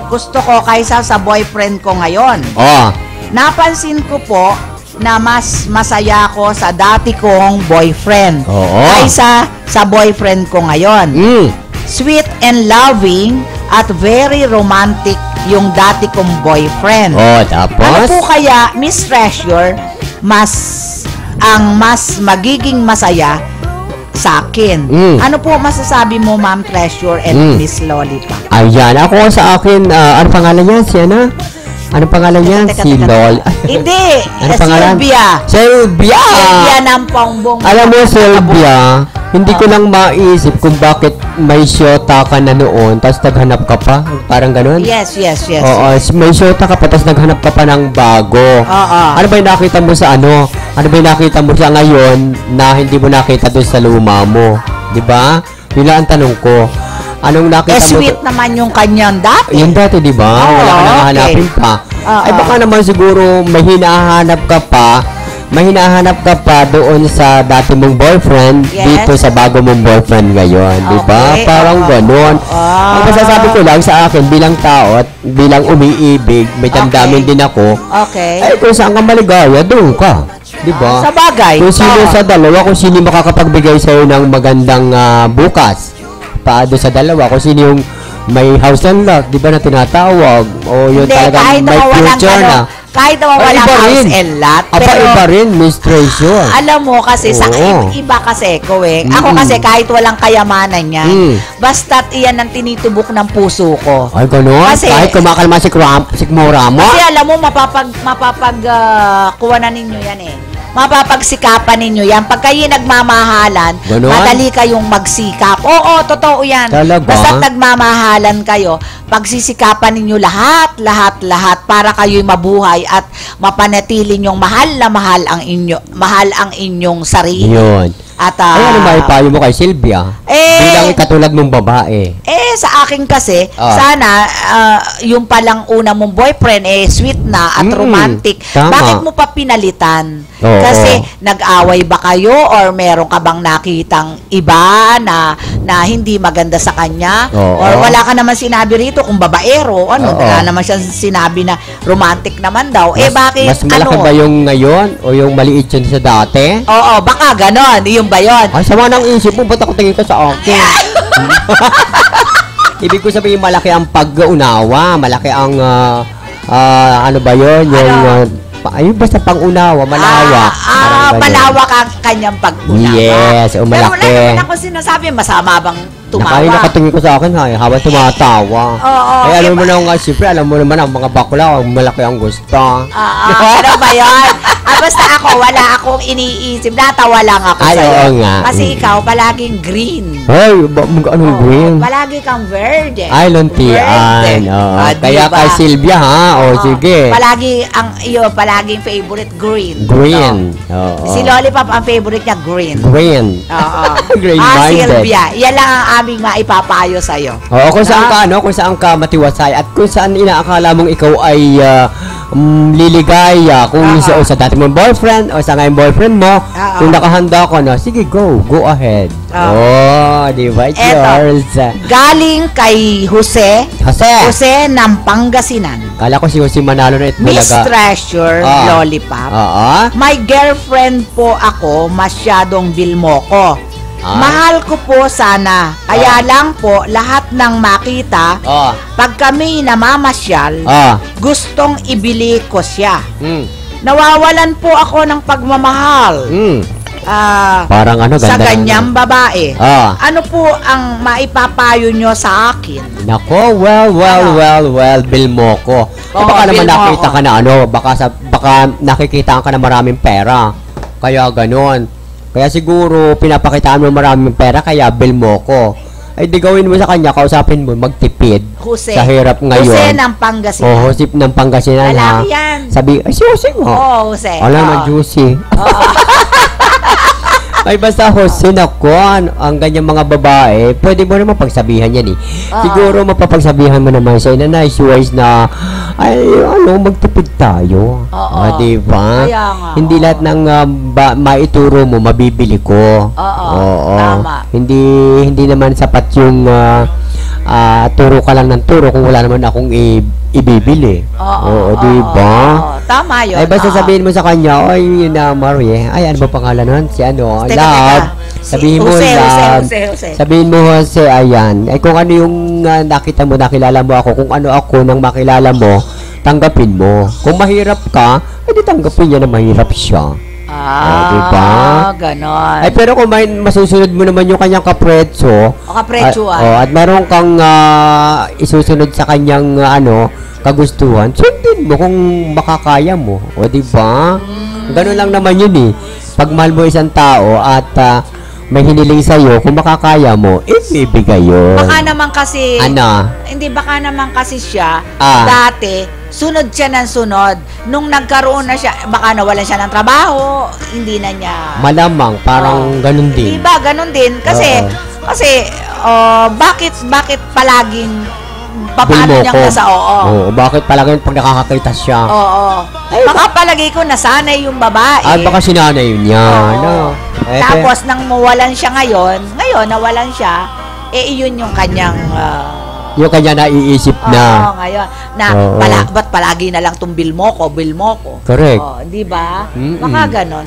gusto ko kaysa sa boyfriend ko ngayon. Oo. Napansin ko po na mas masaya ako sa dati kong boyfriend Oo. kaysa sa boyfriend ko ngayon. Sweet and loving at very romantic yung dati kong boyfriend. Oh, tapos? Ano po kaya, Miss Treasure, mas magiging masaya sa akin? Ano po masasabi mo, Ma'am Treasure and Miss Lollipop? Ayan, ako sa akin, ano pangalan niya? Si ano? Ano pangalan niya? Si Lol. Hindi, Ano pangalan? Sylvia. Sylvia! Sylvia ng Pongbong. Alam mo, Sylvia, hindi ko lang maisip kung bakit may syota ka na noon, tapos naghanap ka pa. Parang ganun. Yes. Oo, may syota ka pa, tapos naghanap ka pa ng bago. Oo. Ano ba yung nakita mo sa ano? Ano ba yung nakita mo sa ngayon na hindi mo nakita doon sa luma mo? Diba? Yun lang ang tanong ko. Anong nakita mo? Sweet naman yung kanyang dati. Yung dati, di ba? Oo, Wala ka nang hahanapin pa. Ay, baka naman siguro may hinahanap ka pa. May hinahanap ka pa doon sa dati mong boyfriend dito sa bago mong boyfriend ngayon. Di ba? Okay, Parang ganon. Ang masasabi ko lang sa akin bilang tao at bilang umiibig, may damdamin din ako. Okay. Ay, kung saan ka maligaya, doon ka. Di ba? Sa bagay. Kung sino sa dalawa, kung sino makakapagbigay sa'yo ng magandang bukas. Paado sa dalawa, kung sino yung may house and lot, di ba na tinatawag? O yun Hindi, talaga kahit may future na. Kahit naman walang Iba house rin. and lot. Aba, iba rin, Miss Treasure. Alam mo kasi, sa Oo. iba kasi, Kuweng. Ako kasi kahit walang kayamanan niya, basta't iyan ang tinitubok ng puso ko. Ay, gano'n? Kasi- Kahit kumakalma si Mora mo? Kasi alam mo, kuha na ninyo yan eh. Mapapagsikapan ninyo yan. Pag kayo nagmamahalan, Ganon? madali kayong magsikap. Oo, totoo yan. Talaga? Basta nagmamahalan kayo, pagsisikapan ninyo lahat para kayo'y mabuhay at mapanatili nyong mahal ang inyong sarili. Yun. At Ay, ano ba ipayo mo kay Sylvia? Bilang katulad mong babae. sa akin kasi, sana yung palang una mong boyfriend sweet na at romantic. Tama. Bakit mo pa pinalitan? Oo. Kasi nag-away ba kayo or meron ka bang nakitang iba na hindi maganda sa kanya? Oo. Or wala ka naman sinabi rito kung babaero, Oo. wala naman siya sinabi na romantic naman daw. Bakit Mas malaki ba yung ngayon o yung maliit yun sa dati? Oo, baka ganon. Yung ba yun? Ay, sama ng isip mo, ba't ako tingin ka sa akin? Ibig ko sabihin, malaki ang pag-unawa, malaki ang, ano ba yun, yung, ayun, basta pang-unawa, malawak. Parang ganyan. Malawak ang kanyang pag-unawa. Yes, o malaki. Pero wala naman ako sinasabi, masama bang tumawa? Nakatingin ko sa akin, habang tumatawa. Oo. Ay, alam mo na nga, siyempre, alam mo naman ang mga bakla, malaki ang gusto. Ano ba yun? Basta ako, wala akong iniisip. Natawa lang ako Ay, sa'yo. oo nga. Kasi ikaw, palaging green. Ay, anong green? Palagi kang verde. Ay, luntian. Oo. Kaya diba? kay Sylvia, ha? O, sige. Palaging favorite, green. Green. Oo. Si Lollipop, ang favorite niya, green. Green. Oo. Green-minded. Sylvia, yan lang ang aming maipapayo sa'yo. Oo, kung saan ka, kung saan ka matiwasay at kung saan inaakala mong ikaw ay liligaya kung sa dati mong boyfriend o sa ngayon boyfriend mo, kung nakahanda ka na, sige, go ahead. Di ba? It's yours. Galing kay Jose ng Pangasinan. Kala ko si Jose Manalo na ito Miss talaga. Treasure, Lollipop. My girlfriend po ako, masyadong bilmoko. Mahal ko po sana. Kaya lang po, lahat ng makita, pag kami namamasyal, gustong ibili ko siya. Nawawalan po ako ng pagmamahal. Parang ano, sa ganda ganyang babae. Ah. Ano po ang maipapayo nyo sa akin? Nako, well, Bill Moco. Oo, Baka naman Bill nakita Moco. ka na baka nakikita ka na maraming pera. Kaya ganon. Kaya siguro pinapakitaan mo maraming pera kaya Bill Moco. Ay di gawin mo sa kanya, kausapin mo magtipid Jose. sa hirap ngayon. Jose ng Pangasinan. Oh, Jose ng Pangasinan ha. Lalaki yan. Sabi, ay si Jose mo. Oo, Jose. Wala Oo. naman juicy. Oo. Ay basta Jose, nako, ang ganyang mga babae, pwede mo naman pagsabihan yan eh. Siguro mapapagsabihan mo naman sa in a nice ways na, ay magtipid tayo. Oo. Diba? Kaya nga, Hindi oo. lahat ng maituro mo, mabibili ko. Oo, tama. Hindi naman sapat yung turo ka lang ng turo kung wala naman akong ibibili. Oo, diba? Oo, tama yun. Ay, basta Oo. sabihin mo sa kanya, ay, yun na, Marie, ay, ano ba pangalan nun? Si ano, Teka, Love. teka. Sabihin mo, Jose, Love. Jose. Sabihin mo, Jose, ayan. Ay, kung ano yung nakita mo, nakilala mo ako, kung ano ako nang makilala mo, tanggapin mo. Kung mahirap ka, ay, di tanggapin niya na mahirap siya. Diba? Ganon. Ay, pero kung masusunod mo naman yung kanyang kapretsyo, O kaprechuan. at meron kang isusunod sa kanyang kagustuhan, sundin mo kung makakaya mo. O, diba? Ganun lang naman yun eh. Pag mahal mo isang tao at may hiniling sa'yo, kung makakaya mo, ibibigay yun. Baka naman kasi, Ano? baka naman kasi siya, Ah. dati, sunod siya ng sunod. Nung nagkaroon na siya, baka nawalan siya ng trabaho, hindi na niya. Malamang, parang ganun din. Diba, ganun din. Kasi, bakit palaging, paano niya nasa, Oo, bakit palagi pag nakakakita siya? Oo. Baka palagay ko nasanay yung babae. Baka sinanay yun niya. Oo. Tapos nang mawalan siya ngayon nawalan siya, iyon yung kanyang yung kanya naiisip na. ngayon na Oo. ba't palagi na lang tong bill mo ko. Correct. Di ba? Mm-mm. Baka ganon.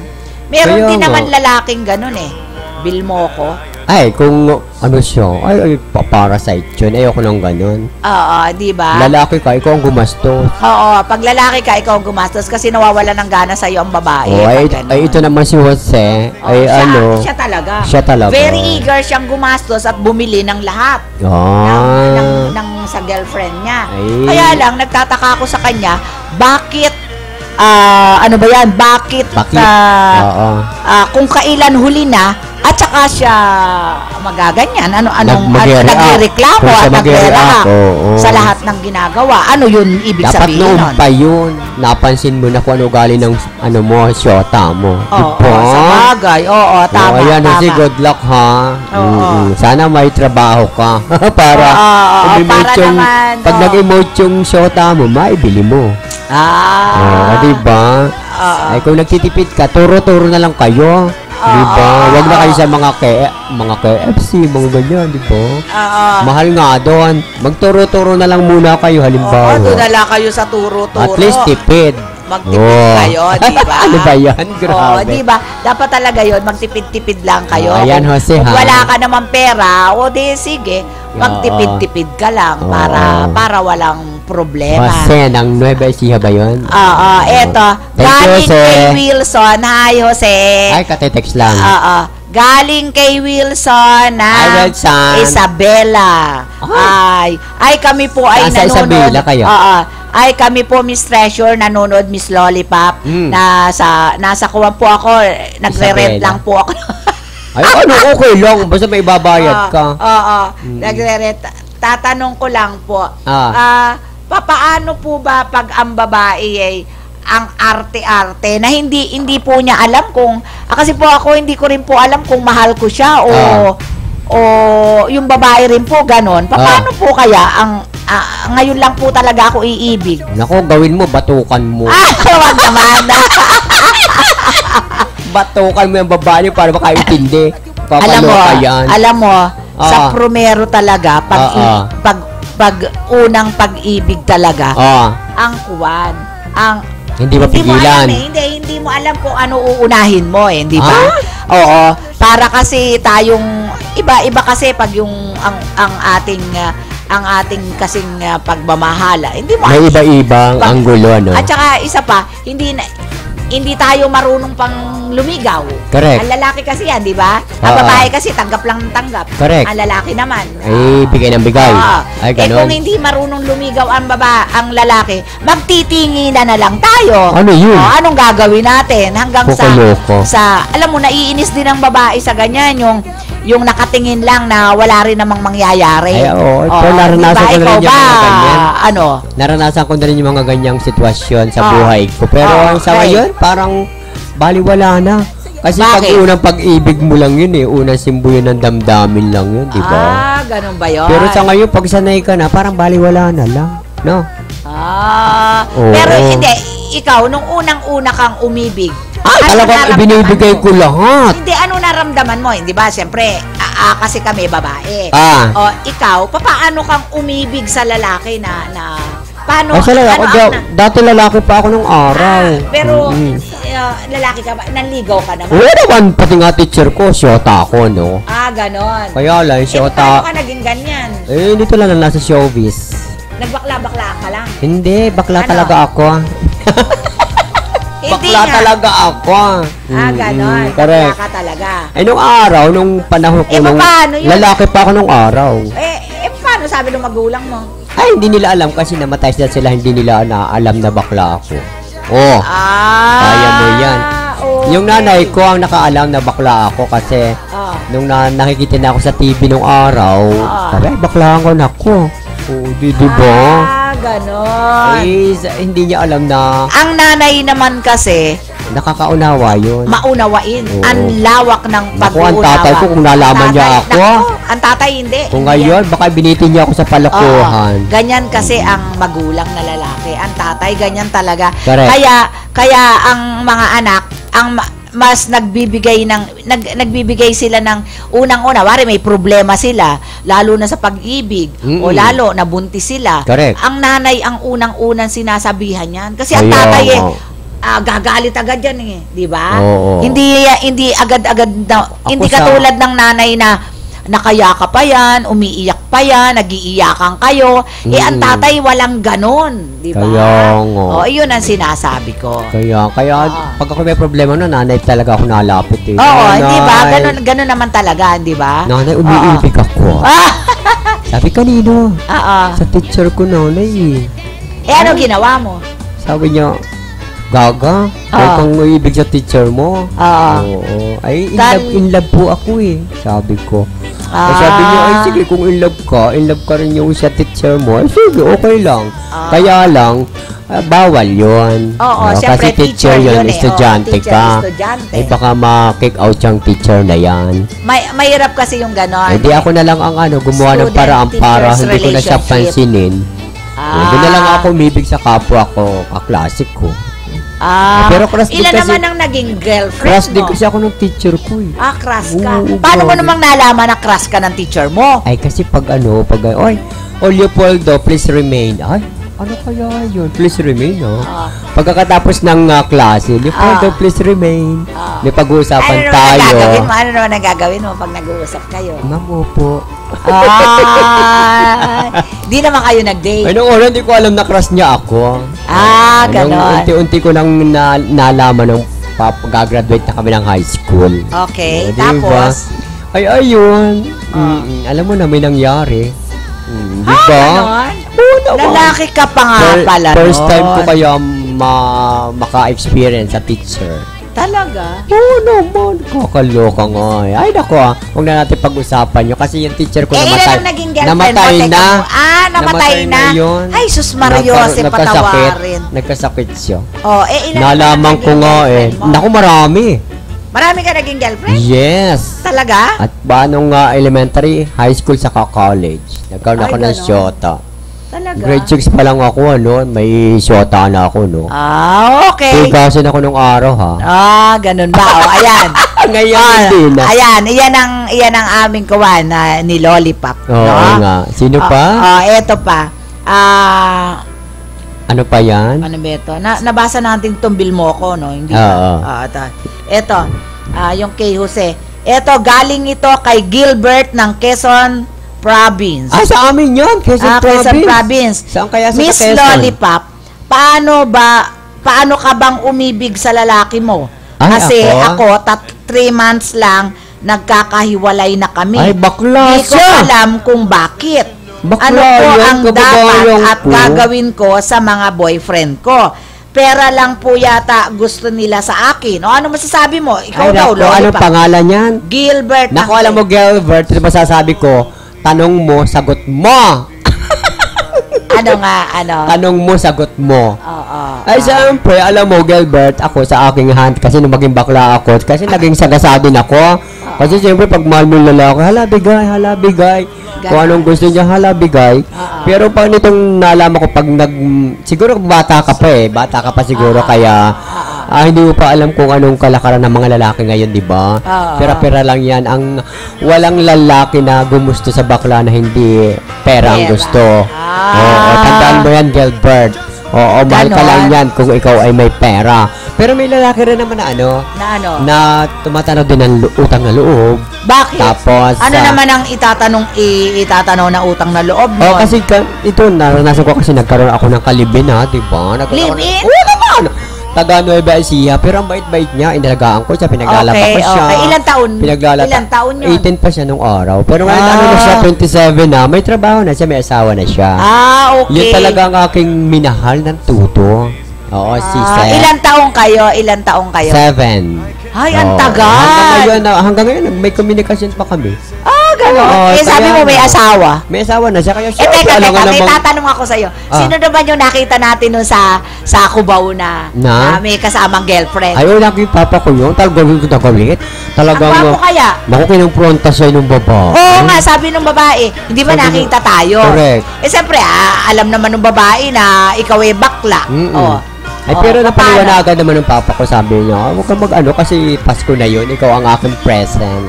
Meron Kaya din nga. naman lalaking ganon eh. Bill mo ko. Ay, kung ano siya, ay parasite yun. Ayoko nang ganun. Oo, di ba? Lalaki ka, ikaw ang gumastos. Oo, pag lalaki ka, ikaw ang gumastos kasi nawawala ng gana sa'yo ang babae. Oh, pag ganon. ay, ito naman si Jose. Ay, siya talaga. Siya talaga. Very eager siyang gumastos at bumili ng lahat. ng sa girlfriend niya. Ay. Kaya lang, nagtataka ako sa kanya, bakit, ano ba yan, bakit, kung kailan huli na, at saka siya magaganyan, nagrereklamo at nagre-react sa lahat ng ginagawa. Ano yun ibig dapat sabihin noon nun? pa yun. Napansin mo na kung ano galing ng syota mo. Oo, sa bagay. Oo, tama, ayan, tama. Jose, good luck ha. Oo. Sana may trabaho ka. para para naman, pag nag-emote yung syota mo, maibili mo. Diba? Ay, kung nagtitipid ka, turo-turo na lang kayo. Diba? Huwag na kayo sa mga KFC, mga ganyan, diba? Mahal nga doon. Magturo-turo na lang muna kayo, halimbawa. doon na lang kayo sa turo-turo. At least tipid. Magtipid kayo, di ba? Ano ba yan? Grabe. di ba? Dapat talaga yun, magtipid-tipid lang kayo. Ayan, Jose, Kung ha? wala ka naman pera, sige, magtipid-tipid ka lang para walang problema. Jose, ng Nueva Ecija ba yun? Eto. Thank you, Galing Jose. kay Wilson. Hi, Jose. Ay, katetext lang. Galing kay Wilson na Hi, Wilson. Isabela. Ay kami po ay Nasa nanonood. Isabela kayo? Ay kami po Miss Treasure nanonood Miss Lollipop. Nasa kuwan po ako, nagre-rent Isabela. lang po ako. Ay, okay lang. Basta may babayad ka. Nagre-rent. Tatanong ko lang po. Papaano po ba pag ang babae ay ang arte-arte na hindi po niya alam kung kasi po ako hindi ko rin po alam kung mahal ko siya o yung babae rin po ganon. Paano po kaya ang ngayon lang po talaga ako iibig? Nako, gawin mo, batukan mo. Wag naman. Batukan mo yung babae para makaintindi. Alam mo, sa promero talaga pag unang pag-ibig talaga, ang kuwan, hindi mapigilan. Hindi mo alam kung ano uunahin mo di ba? Oo, para kasi tayong iba kasi pag yung ang ating kasing pagmamahala. Hindi mo may iba-ibang anggulo, ano? At saka isa pa, hindi tayo marunong pang lumigaw. Correct. Ang lalaki kasi yan, di ba? Ang Oo. babae kasi tanggap lang ng tanggap. Correct. Ang lalaki naman. Ay, bigay ng bigay. Oo. Ay, Kung ganun. hindi marunong lumigaw ang lalaki, magtitingi na lang tayo. Ano yun? Anong gagawin natin? Hanggang Kukuloko. alam mo, naiinis din ang babae sa ganyan, yung nakatingin lang na wala rin namang mangyayari. Ay, oo. Pero naranasan ko na rin yung mga ganyan. Ano? Naranasan ko na rin yung mga ganyang sitwasyon sa Oo. buhay ko. Pero sa Okay. ngayon, parang baliwala na. Kasi pag Bakit? unang pag-ibig mo lang yun unang simbuyan ng damdamin lang yun, di ba? Ganun ba yun? Pero sa ngayon, pag sanay ka na, parang baliwala na lang. No? Oo. Pero hindi, ikaw, nung unang-una kang umibig, Talagang naramdaman ibinibigay mo? ko lahat. Hindi, ano naramdaman mo? Hindi ba? Siyempre, kasi kami babae. O, ikaw, paano kang umibig sa lalaki paano? Kasi dati lalaki pa ako nung araw. Pero, lalaki ka ba? Nanligaw ka naman? Oo naman, pati nga teacher ko, syota ako, no? Ganon. Kaya lang, Paano syota. ka naging ganyan? Dito lang nasa showbiz. Nagbakla-bakla ka lang? Hindi, bakla Ano? talaga ako. Hindi Bakla nga. talaga ako. Ganon. Correct. Bakla ka talaga. Ay, nung araw, nung panahon ko, nung paano yun? lalaki pa ako nung araw. Paano sabi ng magulang mo? Ay, hindi nila alam kasi namatay sila, hindi nila alam na bakla ako. Oh, kaya mo yan. Okay. Yung nanay ko ang nakaalam na bakla ako kasi nung nakikita na ako sa TV nung araw, sabi, ay, bakla ako na ako. Oh, di ba? Ganon. Ay, hindi niya alam na Ang nanay naman kasi, nakakaunawa yun. maunawain. Oo. Ang lawak ng Naku, pag-uunawa. ang tatay ko, kung nalaman niya ako. Ang tatay hindi. Kung Hindi ngayon, baka binitin niya ako sa palakuhan. Ganyan kasi ang magulang na lalaki. Ang tatay, ganyan talaga. Correct. Kaya ang mga anak, mas nagbibigay sila ng unang-una. Wari may problema sila, lalo na sa pag-ibig, o lalo nabuntis sila. Correct. Ang nanay ang unang-unang sinasabihan yan. Kasi ang Ayaw, tatay oo. gagalit agad yan di ba? Oo. Hindi agad-agad hindi katulad ng nanay na nakayaka pa yan, umiiyak pa yan, nag-iiyakan kayo. Ang tatay walang ganon, di ba? Kaya nga. Yun ang sinasabi ko. Kaya pag ako may problema na, nanay talaga ako nalapit Oo, Nanay, di ba? Ganon naman talaga, di ba? Nanay, umiibig ako. Sabi kanino? Sa teacher ko, nanay. Ano ginawa mo? Sabi niya, Gaga, huwag kang uibig sa teacher mo. Oo. Ay, in love po ako sabi ko. Ay, sabi niya, ay sige, kung in love ka rin yung sa teacher mo, ay sige, okay lang. Kaya lang, bawal yun. Siyempre, kasi teacher yun, estudyante ka. Estudyante. Ay, baka ma-kick out yung teacher na yan. Mahirap kasi yung ganon. Hindi ako na lang ang gumawa ng paraan para hindi ko na siya pansinin. Hindi na lang ako umibig sa kapwa ko, kaklase ko. Pero crush din ilan kasi, naman ang naging girlfriend crush din mo? kasi ako ng teacher ko Crush ka. Oo, Paano mo grabe. namang nalaman na crush ka ng teacher mo? Ay, kasi pag oy, Leopoldo, please remain. Ay, ano kaya yun? Please remain, Pagkatapos ng klase, Leopoldo, please remain. May pag-uusapan tayo. Ano naman ang gagawin mo pag nag-uusap kayo? Ma'am, opo. Di naman kayo nag-date. Ay, nung oras, hindi ko alam na crush niya ako. Ganon. Unti-unti ko lang nalaman nung gagraduate na kami ng high school. Okay, Diba? tapos? Ay, ayun. Alam mo na, may nangyari. Diba? Ganon? Oo naman. Lalaki ka pa nga pala First nun. time ko kaya maka-experience sa teacher. Talaga? Oo naman. Kakaloka nga Ay, nako huwag na natin pag-usapan yun. Kasi yung teacher ko Ilan namatay. ang naging girlfriend Namatay mo? Teka na. mo. Namatay na. yun. Ay, sus Mariose, patawarin. Nagkasakit siya. Ilan Nalaman ko nga Naku, marami. Marami ka naging girlfriend? Yes. Talaga? At ba nung elementary, high school, saka college. Nagkaroon Ay, ako ng ganon. syota. Talaga? Grade 6 pa lang ako, may syota na ako, no? Okay. Tugasin ako nung araw, ha? Ganun ba? Ayan. Ngayon, hindi na. Ayan, iyan ang aming kuwan ni Lollipop. Oo nga. Sino pa? Eto pa. Ano pa yan? Ano ba ito? Nabasa natin tumbil mo ko, no? Hindi Oo. Ito, yung kay Jose. Ito, galing ito kay Gilbert ng Quezon Province. Sa amin yun. Quezon Province. Quezon Province. Saan kaya sa Miss Quezon? Lollipop, paano ka bang umibig sa lalaki mo? Ay, Kasi ako? ako 3 months lang, nagkakahiwalay na kami. Ay, bakla Hindi ko siya. alam kung bakit. Bakla Ano po yan, ang dapat kababayan at ko. gagawin ko sa mga boyfriend ko. Pera lang po yata gusto nila sa akin. O ano masasabi mo? Ikaw Ay, daw, naku, anong Lollipop. pangalan yan? Gilbert. Naku, alam mo, Gilbert, ano masasabi ko? Tanong mo, sagot mo. Ano nga, ano? Tanong mo, sagot mo. Oo. Ay, siyempre, alam mo, Gilbert, ako sa aking hand, kasi nung maging bakla ako, kasi naging sagasabin ako. Kasi siyempre, pag mahal mo yung lalaki, hala, bigay. Kung anong gusto niya, hala, bigay. Pero pag nitong nalaman ko, siguro bata ka pa siguro, kaya, hindi mo pa alam kung anong kalakaran ng mga lalaki ngayon, di ba? Pera-pera lang yan. Ang walang lalaki na gumusto sa bakla na hindi pera ang gusto. Oo, tandaan mo yan, Gilbert. Oo, mahal ka lang yan kung ikaw ay may pera. Pero may lalaki rin naman na na tumatanaw din ng utang na loob. Bakit? Tapos, ano naman ang itatanong na utang na loob mo? Oh, kasi ito, naranasan ko kasi nagkaroon ako ng kalibin, ha, di ba? Live-in? Oo naman! Taga Nueva Ecija, pero ang bait-bait niya, inalagaan ko siya, pinaglalaba ko siya. Okay. Ilang taon? Pinaglalaba. Ilang taon yun? 18 pa siya nung araw. Pero ngayon, ano na siya, 27 na, may trabaho na siya, may asawa na siya. Okay. Yun talaga ang aking minahal ng tuto. Oo, si Seth. Ilang taong kayo? 7. Ay, ang Oo. tagal. Hanggang ngayon, may communication pa kami. Gano'n. Oo, Sabi mo may asawa. May asawa na siya, kaya siya. Teka, alam may namang- tatanong ako sa'yo. Sino naman yung nakita natin nun sa Cubao na may kasamang girlfriend? Ay, wala yung papa ko yun. Talagang nagalit. Talagang, Ang gwapo kaya? naku, kinumpronta siya nung baba. Oo nga, sabi nung babae, hindi ba Sabi nakita tayo? Correct. Siyempre, alam naman nung babae na ikaw ay bakla. Oh. Ay, pero paano? napaliwanagan naman ng papa ko, sabi niya, huwag kang mag-ano kasi Pasko na yun, ikaw ang aking present.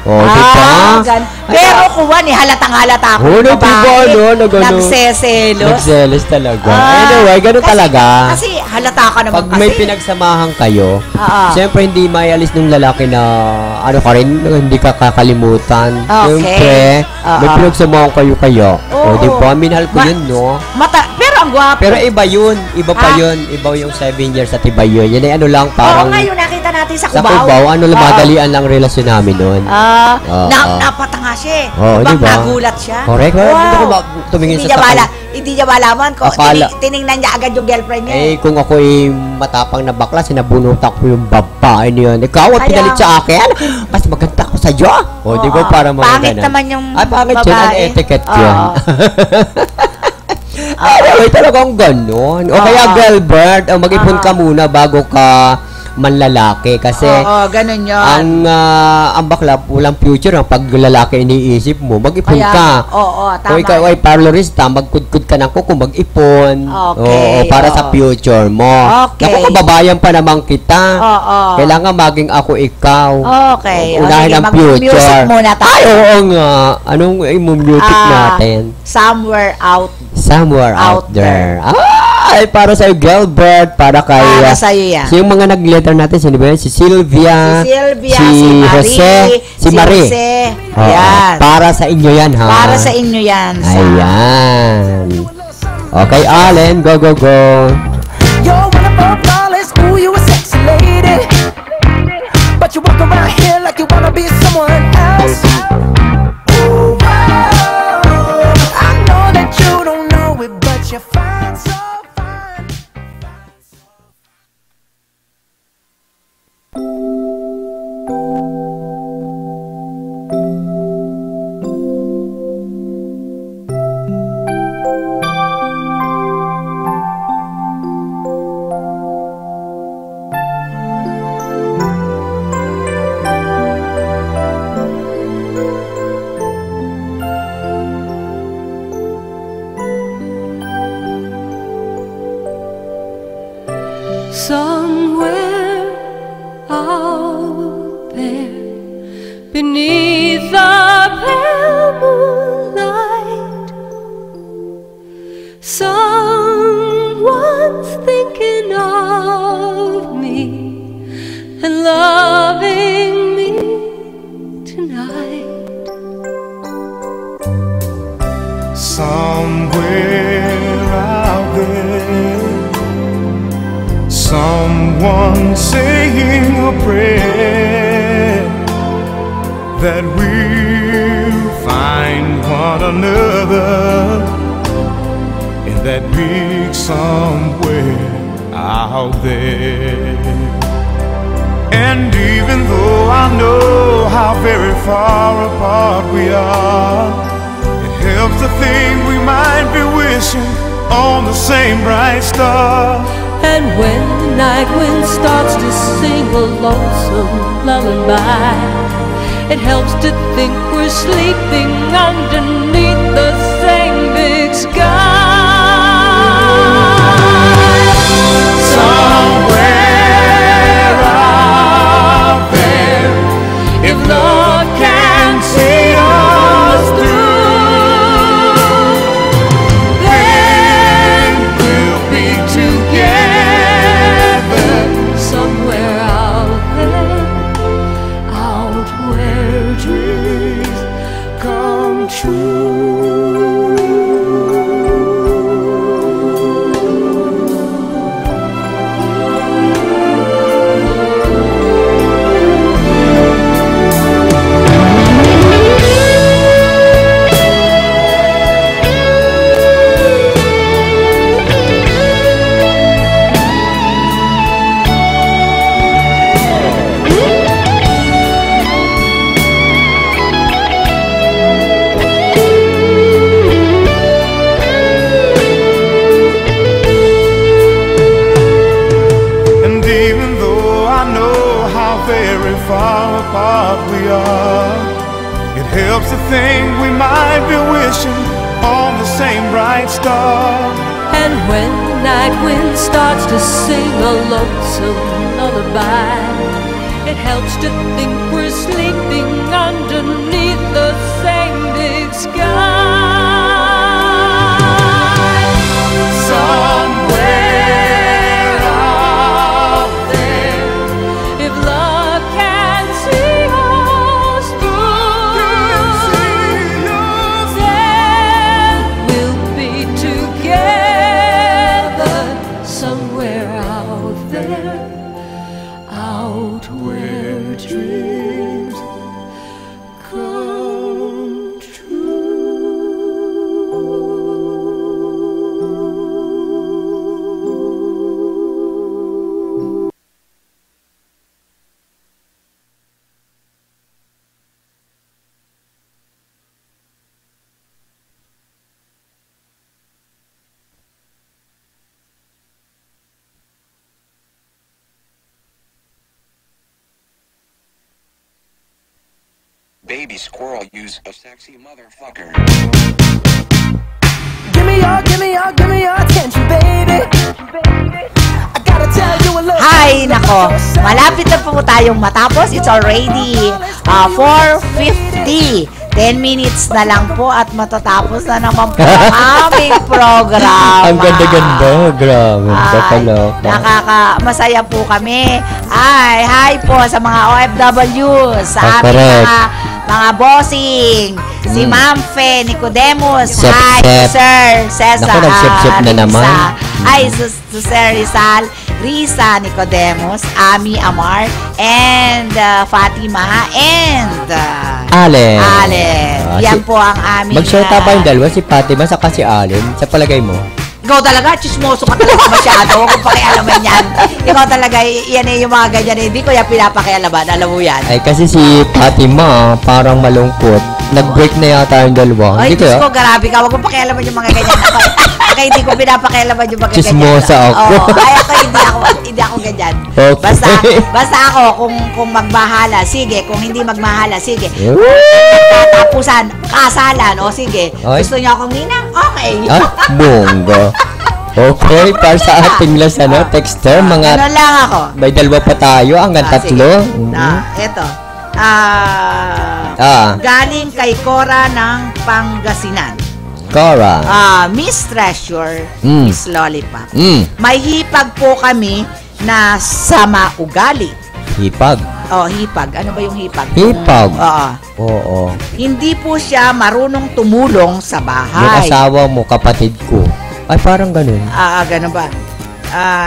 Oh, diba? Pero kuwan, halatang-halata ako. Oh, yung babae, nagseselos. Nagselos talaga. Anyway, ganun talaga. Kasi halata ka naman Pag may pinagsamahan kayo, siyempre hindi maialis ng lalaki na ano ka rin, hindi ka kakalimutan. Siyempre, may pinagsamahan kayo. O, di ba? Minahal ko yun, no? Pero ang gwapo. Pero iba yun. Iba pa yun. Iba yung 7 years at iba yun. Yan ay ano lang, parang... Oo, ngayon nakita natin sa Sa Cubao. Cubao, madalian lang relasyon namin nun. Napatanga siya eh. Oo, Bang diba? nagulat siya. Correct. Hindi ko tumingin sa sakay. Hindi niya malaman ko. Akala- Tiningnan niya agad yung girlfriend niya. Eh, kung ako matapang na bakla, sinabunutan ko yung babae niyon. Ikaw at pinalit sa akin. Mas maganda ako sa iyo. O, di ba para mga Pangit ganun. naman yung Ay, pangit yun. babae. Ang etiquette yun. Anyway, talagang ganun. O kaya, Gilbert, mag-ipon ka muna bago ka manlalaki. Kasi, ganun yun. ang bakla, walang future. Ang pag lalaki iniisip mo, mag-ipon ka. Tama. O ikaw ay parlorista, magkudkud ka ng kuko, mag-ipon. Okay, Oo, para sa future mo. Okay. Naku, kababayan pa naman kita. Oo. Kailangan maging ako ikaw. Okay. Unahin Sige, ang future. mag-music muna tayo. Ay, oo nga. Anong i-music natin? Somewhere out. Somewhere out there. Ay, para sa'yo, Gilbert. Para kay... Para sa'yo yan. Yung mga nag-letter natin, sino ba yan? Si Sylvia. Si Marie. Jose. Si Marie. Jose. Oo, Yan. para sa inyo yan, ha? Para sa inyo yan. Ayan. Okay, Allen. Go, go, go. You're one of our flawless, ooh, you a sexy lady. But you walk around here like you wanna be someone else. Ooh, wow. I know that you don't know it, but you're fine, so fine. Somewhere out there, beneath the pale moonlight, someone's thinking of me and loving me tonight. Somewhere out there, someone saying a prayer that we'll find one another in that big somewhere out there. And even though I know how very far apart we are, it helps to think we might be wishing on the same bright star. And when the night wind starts to sing a lonesome lullaby, it helps to think we're sleeping underneath the same big sky. Somewhere out there, if love can see us through, then we'll be together. Somewhere out there, Out where dreams come true. And even though I know how very far apart we are, it helps to think we might be wishing on the same bright star. and when the night wind starts to sing a lonesome lullaby, it helps to think we're sleeping underneath the same big sky. Somewhere out there, If love can see us through, then we'll be together somewhere out there, out where dreams come true. Baby squirrel, use a sexy motherfucker. Give me your attention, baby. I gotta tell you a little. Hi, nako. Malapit na po tayong matapos. It's already 4:50. 10 minutes na lang po at matatapos na naman po ang aming program. Ang ganda-ganda. Grabe. Masaya po kami. Ay, hi po sa mga OFW, sa aming correct. mga bossing, si Ma'am Fe Nicodemus, Sep, hi sep. Sir Cesar, Naku, nag-sep-sep na naman. Hi to Sir Rizal, Risa Nicodemus, Ami Amar, and Fatima, and Allen. Yan po ang aming Mag-shorta ba yung dalawa? Si Fatima saka si Allen? Sa palagay mo? ikaw talaga, chismoso ka talaga masyado. Huwag kong pakialaman yan. Ikaw talaga, yan yung mga ganyan. Hindi ko yan pinapakialaman. Alam mo yan. Ay, kasi si Fatima, parang malungkot. Nag-break na yata yung dalawa. Ay, Hindi Diyos kaya? ko, grabe ka. Huwag kong pakialaman yung mga ganyan. Ako hindi ko pinapakialaman yung mga ganyan. Chismosa ako. Oo, ay, ako hindi ako ganyan. Okay. Basta ako, kung magmahala, sige. Kung hindi magmahala, sige. Woo! Tapusan, kasalan, o sige. Ay. Gusto niyo akong ninang? Okay. Ah, bongga. Okay, para sa ating last texter, mga Ano lang ako. may dalawa pa tayo, hanggang tatlo. Sige. Eto. Galing kay Cora ng Pangasinan. Cora. Miss Treasure, Mm. Miss Lollipop. May hipag po kami na sama ugali. hipag. Hipag. Ano ba yung hipag? Hipag? Oo. Oo. Hindi po siya marunong tumulong sa Yung bahay. asawa mo, kapatid ko. Ay, parang ganun. Ganun ba?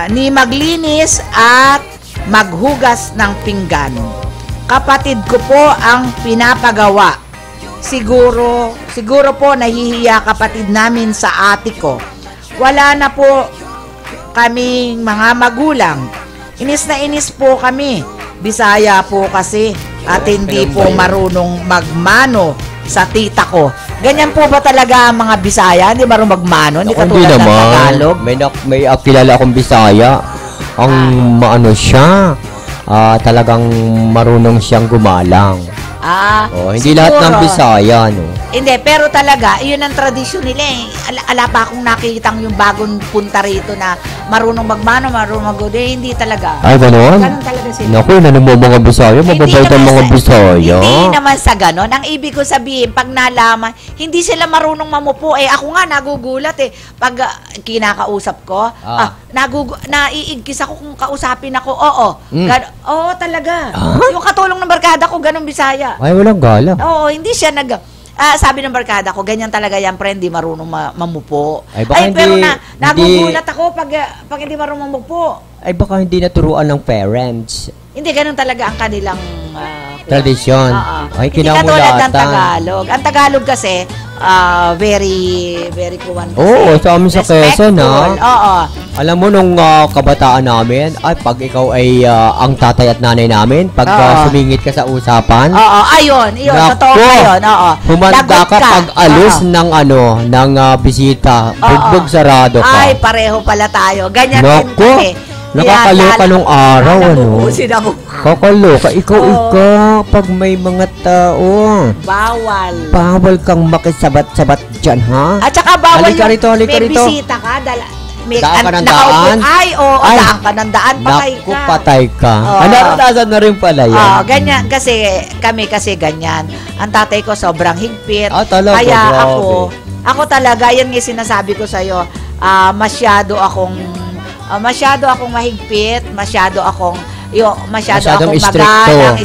ni maglinis at maghugas ng pinggan. Kapatid ko po ang pinapagawa. Siguro po nahihiya kapatid namin sa ate ko. Wala na po kaming mga magulang. Inis na inis po kami. Bisaya po kasi at hindi po marunong magmano sa tita ko. Ganyan po ba talaga ang mga Bisaya? Hindi marunong magmano? Hindi katulad ng Tagalog? May kilala akong Bisaya. Ang maano siya, talagang marunong siyang gumalang. Hindi siguro, lahat ng Bisaya, no? Hindi, pero talaga, yun ang tradisyon nila eh. Ala pa akong nakikitang yung bagong punta rito na marunong magmano, marunong hindi talaga. Ay, gano'n? Ganun talaga sila. Naku, nanon mo mga Bisaya, mababait ang mga Bisaya. Hindi naman sa gano'n. Ang ibig ko sabihin, pag nalaman, hindi sila marunong mamupo eh. Ako nga, nagugulat eh. Pag kinakausap ko, naiigkis ako kung kausapin ako. Oo. Oo, talaga. Yung katulong ng barkada ko, ganun Bisaya. Ay, walang gala. Oo, hindi siya sabi ng barkada ko, ganyan talaga yan, pre, hindi marunong mamupo. Pero nagugulat ako pag hindi marunong mamupo. Ay, baka hindi naturuan ng parents. Hindi, ganun talaga ang kanilang tradisyon. Ay, hindi katulad ng Tagalog. Ang Tagalog kasi, very kuwan kasi. Oo, sa amin sa Quezon, Oo. Alam mo, nung kabataan namin, pag ikaw ay ang tatay at nanay namin, pag sumingit ka sa usapan, ayun, totoo ba yun? Humanda ka pag alis ng bisita, bugbog sarado ka. Ay, pareho pala tayo. Ganyan din kami. Nakakaloka nung araw, Kakaloka, ikaw, pag may mga tao. Bawal kang makisabat-sabat dyan, ha? At saka bawal halika rito. May bisita ka, daan ka ng daan? Daan ka ng daan, patay ka. Patay ka. Naranasan na rin pala yan. Ganyan, kami ganyan. Ang tatay ko sobrang higpit. Talaga, kaya grabe. ako talaga, yan yung sinasabi ko sa'yo, masyado akong mahigpit, masyadong magalang,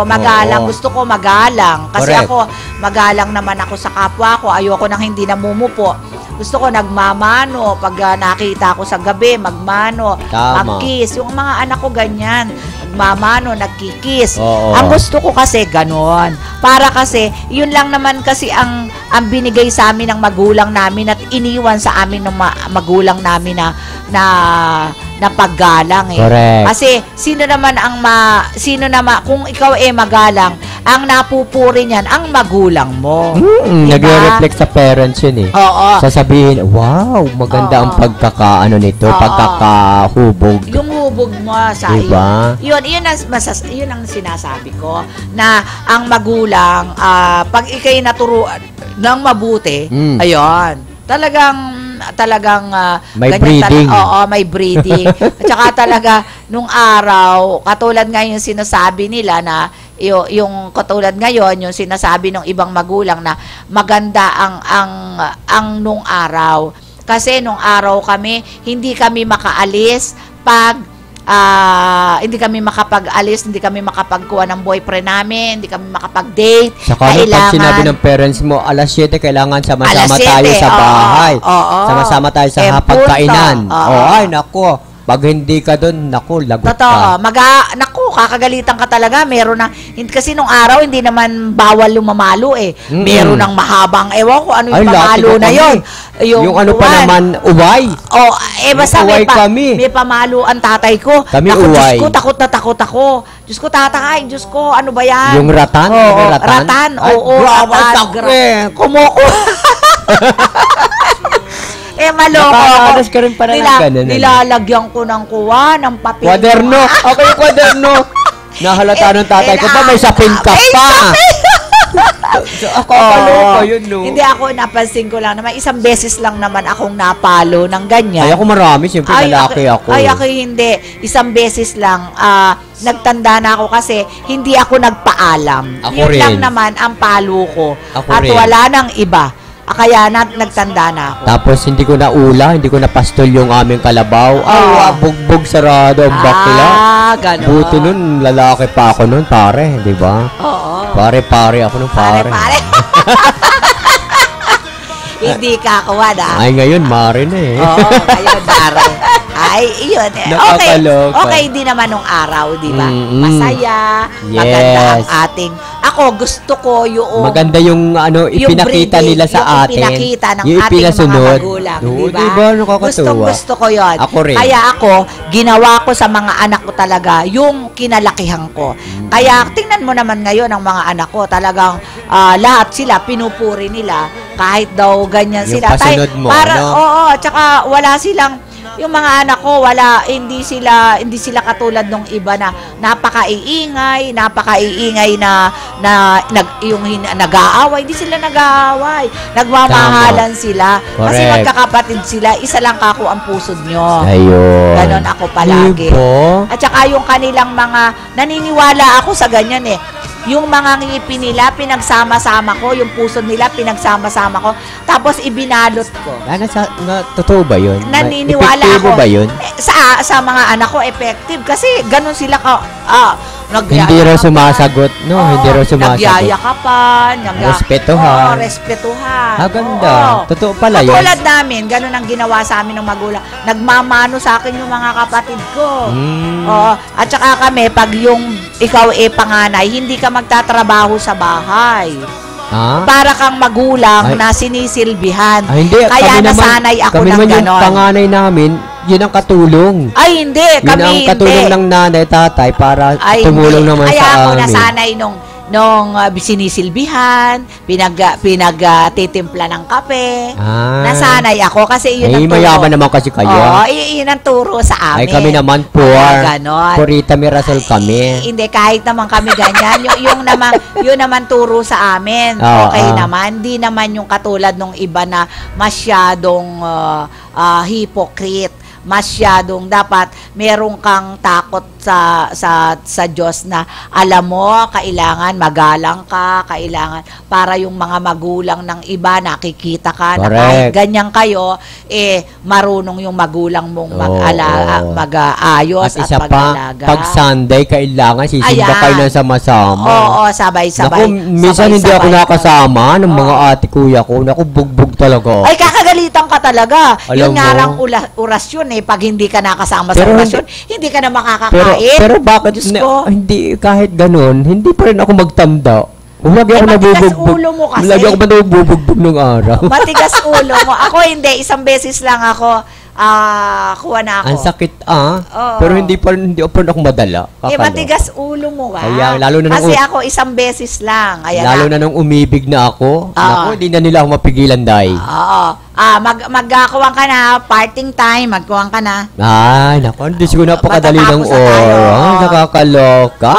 magalang. Gusto ko magalang. Kasi correct. ako, magalang naman ako sa kapwa ko. Ayoko nang hindi namumupo. Gusto ko nagmamano. Pag nakita ko sa gabi, magmano, magkiss. Yung mga anak ko ganyan. Nagmamano, nagkikis. Ang gusto ko kasi ganon. Para kasi, yun lang naman kasi ang binigay sa amin ng magulang namin at iniwan sa amin ng magulang namin na paggalang eh. Correct. Kasi sino naman kung ikaw magalang, ang napupuri niyan ang magulang mo. Diba? Nagre-reflect sa parents yun eh. Oo. Sasabihin, wow, maganda ang pagkakaano nito, pagkakahubog. Yung hubog mo sa diba? Yun ang sinasabi ko na ang magulang pag ikay naturuan ng mabuti, ayun. Talagang may breeding. May breeding. At saka talaga nung araw, katulad nga yung sinasabi nila na yung katulad ngayon, yung sinasabi ng ibang magulang na maganda ang nung araw. Kasi nung araw kami, hindi kami makaalis pag hindi kami makapag-alis, hindi kami makapagkuha ng boyfriend namin, hindi kami makapag-date. Saka pag sinabi ng parents mo, alas 7 kailangan sama-sama tayo sa bahay. Sama-sama tayo sa hapagkainan. Ay, nako. Pag hindi ka doon, naku, lagot totoo. ka. Naku, kakagalitan ka talaga. Meron na, kasi nung araw, hindi naman bawal yung mamalo eh. Meron ng mahabang, ewan ko ano yung pamalo na yun. Yung ano pa naman, uway. Basta may pamalo ang tatay ko. Kami naku, uway. Diyos ko, takot ako. Diyos ko, tatakay. Diyos ko, ano ba yan? Yung ratan? Ratan. Oo, ratan. Kumuko. Maloko. Nakakadas ka rin pa na ng ganun. Nilalagyan ko ng kuha, ng papel. Kwaderno. Okay, kwaderno. Nahalata ng tatay ko pa, may sapin ka pa. Ako pa yun, no? Hindi ako, napansin ko lang naman, isang beses lang naman akong napalo ng ganyan. Ay, ako marami, siyempre lalaki ako. Ay, ako hindi. Isang beses lang, nagtanda na ako kasi hindi ako nagpaalam. Ako Yun rin. lang naman ang palo ko. Ako At rin. wala nang iba. Kaya nagtanda na ako. Tapos hindi ko na ula, hindi ko na pastol yung aming kalabaw. Bugbog sarado ang bakla. Gano'n. Buti nun, lalaki pa ako nun, pare, di ba? Oo. Pare ako nun, pare. Pare. Hindi kakuha na. Ay, ngayon, Mare na eh. Oo, ngayon, Mare. Ay, iyon. Nakakaloka. Okay din naman nung araw, di ba? Mm-mm. Masaya, Yes. maganda ang ating... Ako, gusto ko yung... Maganda yung ipinakita nila sa atin. Yung ipinakita ng yung ating mga ipinasunod. magulang, Oo, di ba? diba? Nakakatuwa. Gusto ko yon. Ako rin. Kaya ako, ginawa ko sa mga anak ko talaga yung kinalakihan ko. Kaya tingnan mo naman ngayon ang mga anak ko, talagang lahat sila, pinupuri nila, kahit daw ganyan Yung sila. pasunod mo, para, no? Oo, tsaka wala silang, yung mga anak ko, hindi sila katulad nung iba na napakaiingay na nag-aaway. Hindi sila nag-aaway. Nagmamahalan sila. Kasi Correct. magkakapatid sila, isa lang kako ang pusod nyo. Ayun. Ganon ako palagi. Diba? At saka yung kanilang naniniwala ako sa ganyan eh. Yung mga ngipin nila, pinagsama-sama ko. Yung pusod nila, pinagsama-sama ko. Tapos ibinalot ko. Totoo ba yun? Naniniwala Epektibo ako. ba yun? Sa mga anak ko, effective. Kasi ganun sila Hindi raw sumasagot, no? Hindi raw sumasagot. Nagyayakapan. Respetuhan. Respetuhan. Ganda. Oo. Totoo pala yun. Katulad namin, ganun ang ginawa sa amin ng magulang. Nagmamano sa akin yung mga kapatid ko. Oo. At saka kami, pag yung ikaw panganay, hindi ka magtatrabaho sa bahay. Para kang magulang na sinisilbihan. Hindi. Kaya nasanay ako ng ganon. ganon. Yung panganay namin, yun ang katulong. Ay, hindi. Yun ang katulong ng nanay, tatay para tumulong naman Kaya sa amin. Kaya ako nasanay nung sinisilbihan, pinagtitimpla ng kape. Nasanay ako kasi yun ang turo. Mayaman naman kasi kayo. Oo, yun ang turo sa amin. Ay, kami naman poor. Ganon. Purita Mirasol kami. Hindi, kahit naman kami ganyan. yun naman turo sa amin. Okay naman. Di naman yung katulad nung iba na masyadong hypocrite. Masyadong dapat merong kang takot sa Diyos na alam mo, kailangan magalang ka, kailangan para yung mga magulang ng iba nakikita ka na kahit ganyan kayo, marunong yung magulang mong mag-aayos at isa mag-alaga. Pag Sunday, kailangan sisimba kayo na sama-sama. Oo, sabay-sabay. Naku, minsan hindi ako nakasama ng mga ate kuya ko. Naku, bugbog talaga. Ay, kakagalitan ka talaga. Alam yung ngarang orasyon pag hindi ka nakasama sa orasyon, hindi ka na makakakain. Pero bakit hindi kahit ganun, hindi pa rin ako magtanda. Lagi ako nabubugbog. Lagi ako nabubugbog nung araw. Matigas ulo mo. Ako hindi, isang beses lang ako kuha na ako. Ang sakit pero hindi pa ako madala. Matigas ulo mo ka. Kaya, lalo na kasi ako isang beses lang. Lalo na nung umibig na ako. Naku, hindi na nila ako mapigilan, Day. Magkuwang ka na, parting time, magkuwang ka na. Ay, naku, hindi siguro napakadali ng oras. Nakakaloka.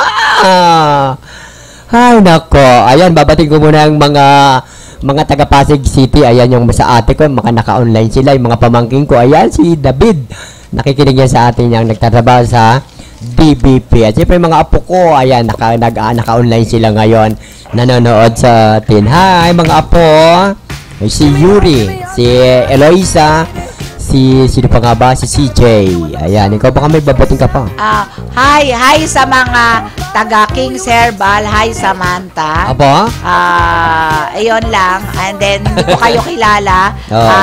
Ay, nako. Ayan, babating ko muna ang mga taga Pasig City. Ayan yung sa ate ko, naka-online sila. Yung mga pamangking ko, ayan si David. Nakikinig yan sa atin yung nagtatrabaho sa DBP. At siyempre mga apo ko, ayan, naka-online sila ngayon. Nanonood sa atin. Hi, mga apo. Si Yuri, si Eloisa, sino pa nga ba? Si CJ. Ayan, ikaw baka may babating ka pa. Hi sa mga taga King's Herbal. Hi, Samantha. Aba? Ayun lang. And then, hindi ko kayo kilala.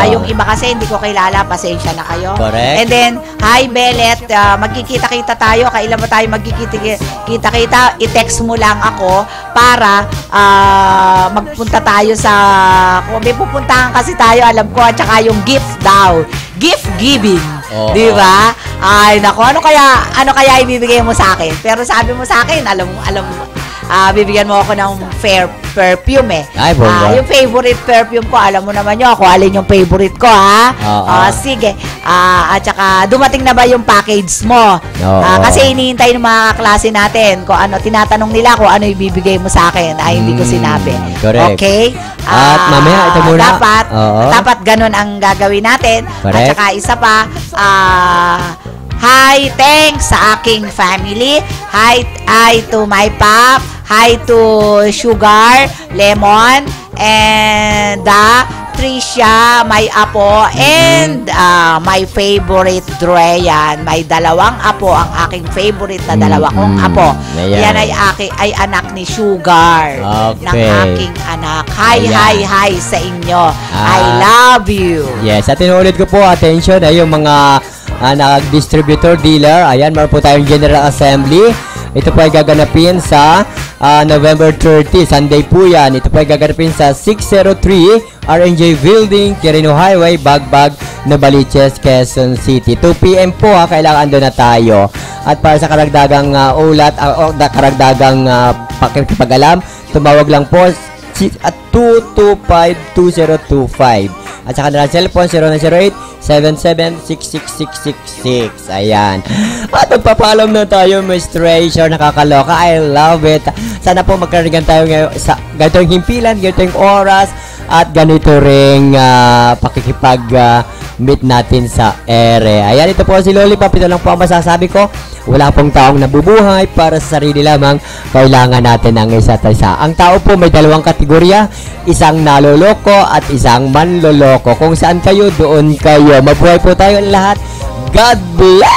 Yung iba kasi hindi ko kilala. Pasensya na kayo. Correct. And then, hi, Belet. Magkikita-kita tayo. Kailan mo tayo magkikita-kita? I-text mo lang ako para magpunta tayo sa... Kung may pupuntahan kasi tayo, alam ko. At saka yung gift daw. Gift giving. Di ba? Ay, nako, ano kaya ibibigay mo sa akin? Pero sabi mo sa akin, alam mo, bibigyan mo ako ng perfume Ay, yung favorite perfume ko, alam mo naman yun, kung alin yung favorite ko, ha? Sige. At saka, dumating na ba yung package mo? Kasi iniintay ng mga klase natin, kung ano, tinatanong nila kung ano ibibigay mo sa akin. Ay, hindi ko sinabi. Correct. Okay? At mamaya, ito muna. Dapat ganun ang gagawin natin. Correct. At saka, isa pa, hi, thanks sa aking family. Hi to my pop. Hi to Sugar, Lemon, and Patricia, may apo, and my favorite Dreyan. May dalawang apo, ang aking favorite na dalawa kong apo. Ayan. Yan ay anak ni Sugar. Okay. Ng aking anak. Hi, Ayan. hi, hi sa inyo. I love you. Yes, at inuulit ko po, attention, ay yung mga nag-distributor dealer. Ayan, meron po tayong General Assembly. Ito po ay gaganapin sa November 30, Sunday po yan. Ito po ay gaganapin sa 603 RNJ Building, Quirino Highway, Bagbag, Novaliches, Quezon City. 2 p.m. po kailangan doon na tayo. At para sa karagdagang ulat, karagdagang pakipag-alam, tumawag lang po at 225-2025. At sa kanilang cellphone, 0908-776666. Ayan. At magpapaalam na tayo, Miss Treasure. Nakakaloka. I love it. Sana po magkarigan tayo ngayon sa ganitong himpilan, ganitong oras, at ganito ring pakikipag-meet natin sa ere. Ayan, ito po si Lollipop. Ito lang po ang masasabi ko. Wala pong taong nabubuhay para sa sarili lamang. Kailangan natin ang isa't isa. Ang tao po may dalawang kategorya. Isang naloloko at isang manloloko. Kung saan kayo, doon kayo. Mabuhay po tayo lahat. God bless!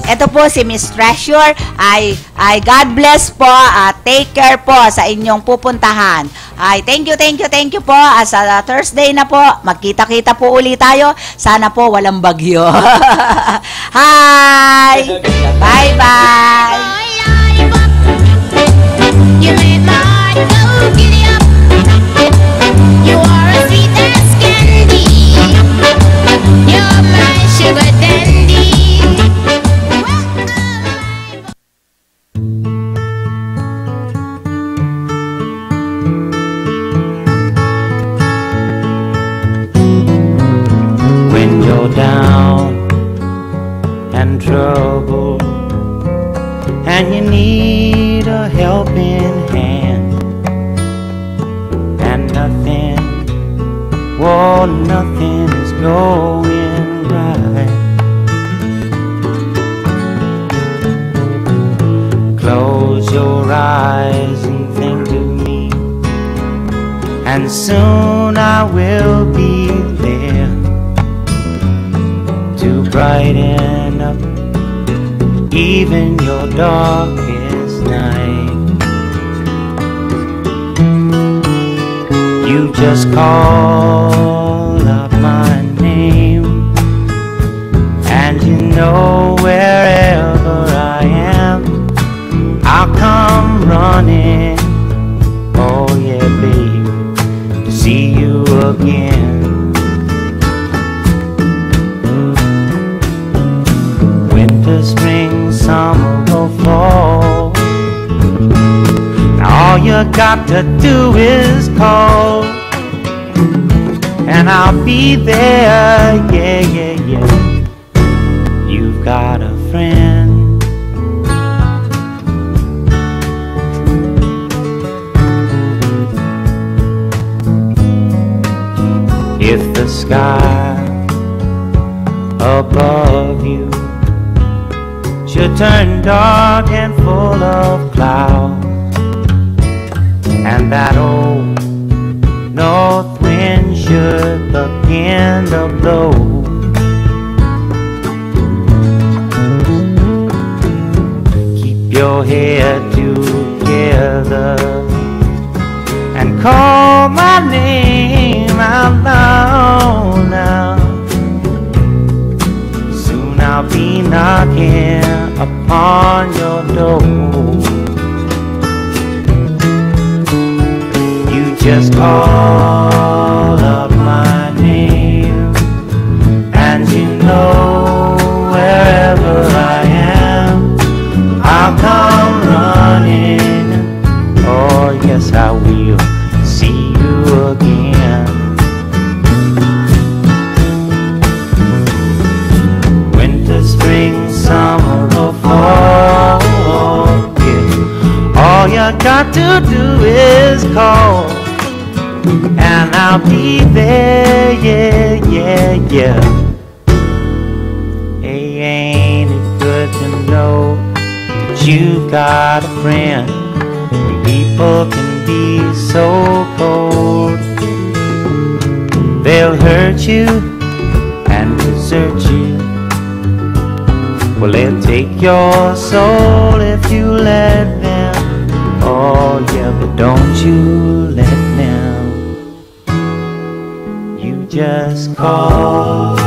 Ito po si Miss Treasure. Ay God bless po. Take care po sa inyong pupuntahan. Thank you po. Sa Thursday na po, magkita-kita po ulit tayo. Sana po walang bagyo. Hi! Bye-bye! You made my heart go giddy up. You are as sweet as candy. You're my sugar dandy. When you're down and troubled and you need a helping hand, and nothing is going right. Close your eyes and think of me, and soon I will be there to brighten up even your darkest night. You just call up my name, and you know wherever I am, I'll come running. Oh yeah, babe, to see you again. Winter, spring, summer or fall, now all you got to do is call, and I'll be there, yeah, yeah, yeah. You've got a friend. If the sky above you should turn dark and full of clouds, and that old north wind should begin to blow, keep your head together and call my name out loud now. Soon I'll be knocking upon your door. You just call up my name, and you know wherever I am, I'll come running. Oh yes, I will see you again. Winter, spring, summer or fall, yeah. All you got to do is call, and I'll be there, yeah, yeah, yeah. Hey, ain't it good to know that you've got a friend when people can be so cold? they'll hurt you and desert you. Well, they'll take your soul if you let them. Oh yeah, but don't you let them. You just call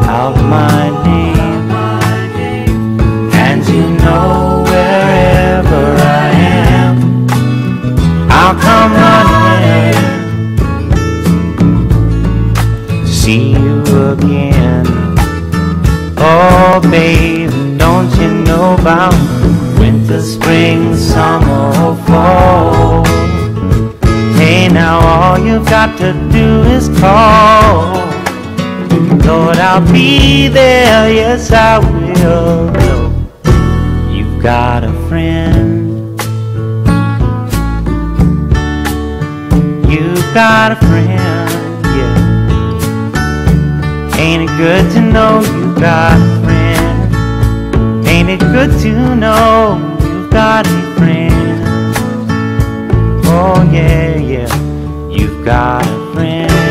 out my name, and you know wherever I am, I'll come running to see you again. Oh babe, don't you know about winter, spring, summer, or fall? Hey, now all you've got to do is call. Lord, I'll be there, yes I will. You've got a friend. You've got a friend, yeah. Ain't it good to know you've got a friend? Ain't it good to know you've got a friend? Oh yeah, yeah, you've got a friend.